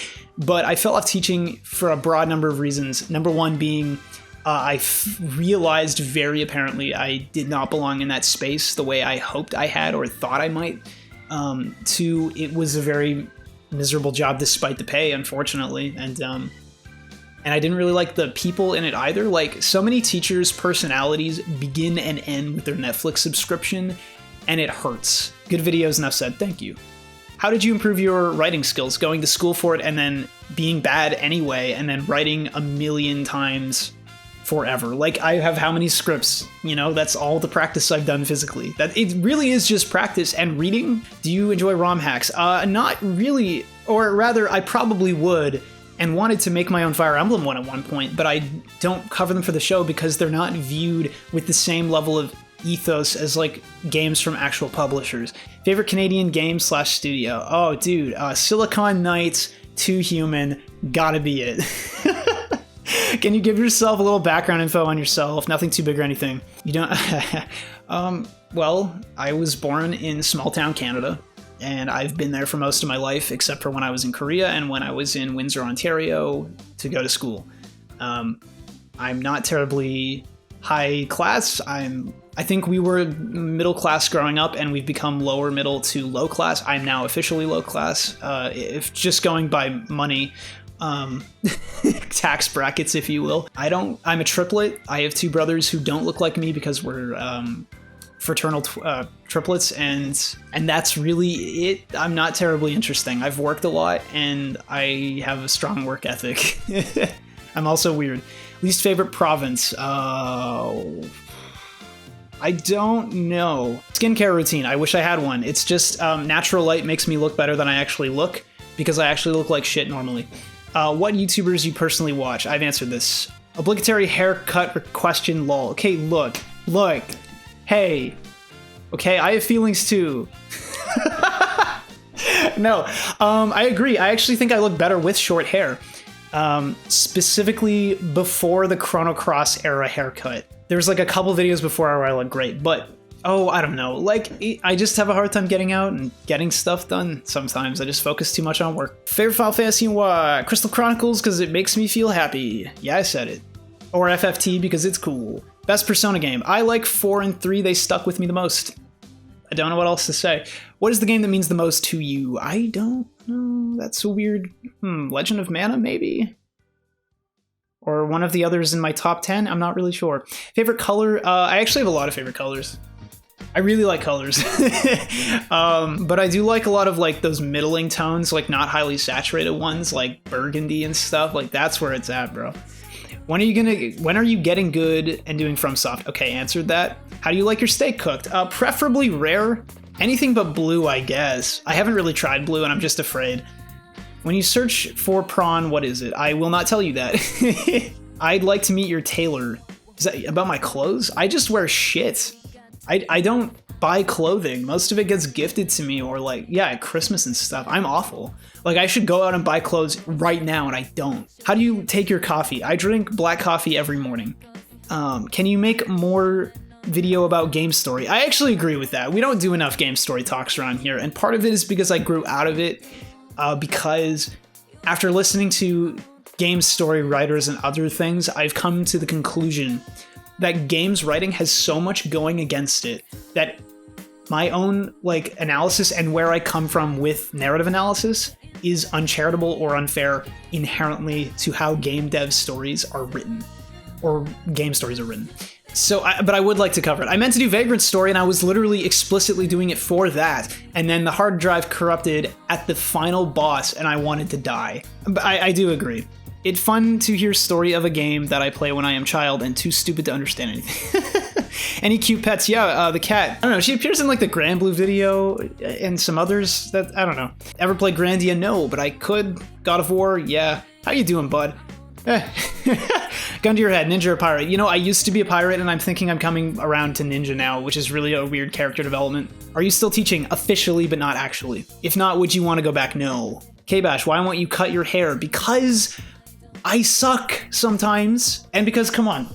But I fell off teaching for a broad number of reasons. Number one being, I realized very apparently I did not belong in that space the way I hoped I had or thought I might. Two, it was a very miserable job despite the pay, unfortunately. And I didn't really like the people in it either. Like, so many teachers' personalities begin and end with their Netflix subscription, and it hurts. Good videos, enough said. Thank you. How did you improve your writing skills? Going to school for it and then being bad anyway, and then writing a million times forever. Like, I have how many scripts? You know, that's all the practice I've done physically. That it really is just practice. And reading? Do you enjoy ROM hacks? Not really, or rather, I probably would, and wanted to make my own Fire Emblem one at one point, but I don't cover them for the show because they're not viewed with the same level of ethos as like games from actual publishers. Favorite Canadian game / studio? Oh, dude, Silicon Knights, Too Human, gotta be it. Can you give yourself a little background info on yourself? Nothing too big or anything. You don't. Well, I was born in small town Canada, and I've been there for most of my life, except for when I was in Korea and when I was in Windsor, Ontario to go to school. I'm not terribly high class. I think we were middle class growing up, and we've become lower middle to low class. I'm now officially low class, if just going by money, tax brackets, if you will. I'm a triplet. I have 2 brothers who don't look like me because we're fraternal triplets, and that's really it. I'm not terribly interesting. I've worked a lot, and I have a strong work ethic. I'm also weird. Least favorite province? I don't know. Skincare routine. I wish I had one. It's just natural light makes me look better than I actually look, because I actually look like shit normally. What YouTubers you personally watch? I've answered this. Obligatory haircut question, lol. Okay, look. Hey, okay, I have feelings too. No, I agree. I actually think I look better with short hair. Specifically before the Chrono Cross era haircut. There's like a couple videos before where I look great, but oh, I don't know. Like, I just have a hard time getting out and getting stuff done sometimes. I just focus too much on work. Favorite Final Fantasy and what? Crystal Chronicles because it makes me feel happy. Yeah, I said it. Or FFT because it's cool. Best Persona game. I like 4 and 3. They stuck with me the most. I don't know what else to say. What is the game that means the most to you? I don't know. That's a weird... Legend of Mana, maybe? Or one of the others in my top 10? I'm not really sure. Favorite color? I actually have a lot of favorite colors. I really like colors. But I do like a lot of like those middling tones, like not highly saturated ones, like burgundy and stuff. Like that's where it's at, bro. When are you getting good and doing FromSoft? Okay, answered that. How do you like your steak cooked? Preferably rare. Anything but blue, I guess. I haven't really tried blue and I'm just afraid. When you search for prawn, what is it? I will not tell you that. I'd like to meet your tailor. Is that about my clothes? I just wear shit. I don't buy clothing. Most of it gets gifted to me or like, yeah, at Christmas and stuff. I'm awful. Like I should go out and buy clothes right now and I don't. How do you take your coffee? I drink black coffee every morning. Can you make more video about game story? I actually agree with that. We don't do enough game story talks around here. And part of it is because I grew out of it because after listening to game story writers and other things, I've come to the conclusion that games writing has so much going against it that my own like analysis and where I come from with narrative analysis is uncharitable or unfair inherently to how game dev stories are written or game stories are written. So, but I would like to cover it. I meant to do Vagrant's story and I was literally explicitly doing it for that. And then the hard drive corrupted at the final boss and I wanted to die. But I do agree. It's fun to hear story of a game that I play when I am child and too stupid to understand anything. Any cute pets? Yeah, the cat. I don't know, she appears in like the Granblue video and some others that, I don't know. Ever played Grandia? No, but I could. God of War? Yeah. How you doing, bud? Gun to your head, ninja or pirate? You know, I used to be a pirate and I'm thinking I'm coming around to ninja now, which is really a weird character development. Are you still teaching? Officially, but not actually. If not, would you want to go back? No. KBash, why won't you cut your hair? Because I suck sometimes. And because, come on.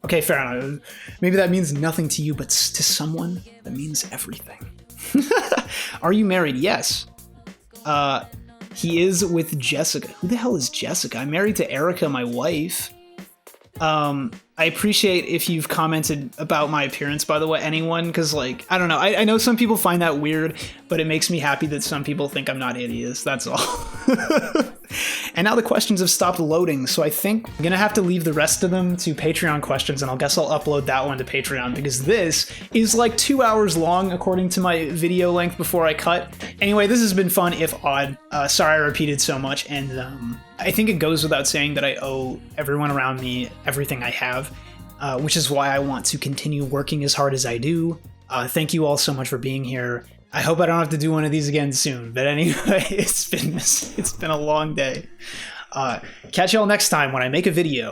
Okay, fair enough. Maybe that means nothing to you, but to someone, that means everything. Are you married? Yes. He is with Jessica. Who the hell is Jessica? I'm married to Erica, my wife. I appreciate if you've commented about my appearance, by the way, anyone, because, like, I don't know. I know some people find that weird, but it makes me happy that some people think I'm not hideous. That's all. And now the questions have stopped loading, so I think I'm gonna have to leave the rest of them to Patreon questions, and I guess I'll upload that one to Patreon, because this is like 2 hours long, according to my video length before I cut. Anyway, this has been fun, if odd. Sorry I repeated so much, and I think it goes without saying that I owe everyone around me everything I have, which is why I want to continue working as hard as I do. Thank you all so much for being here. I hope I don't have to do one of these again soon. But anyway, it's been a long day. Catch y'all next time when I make a video.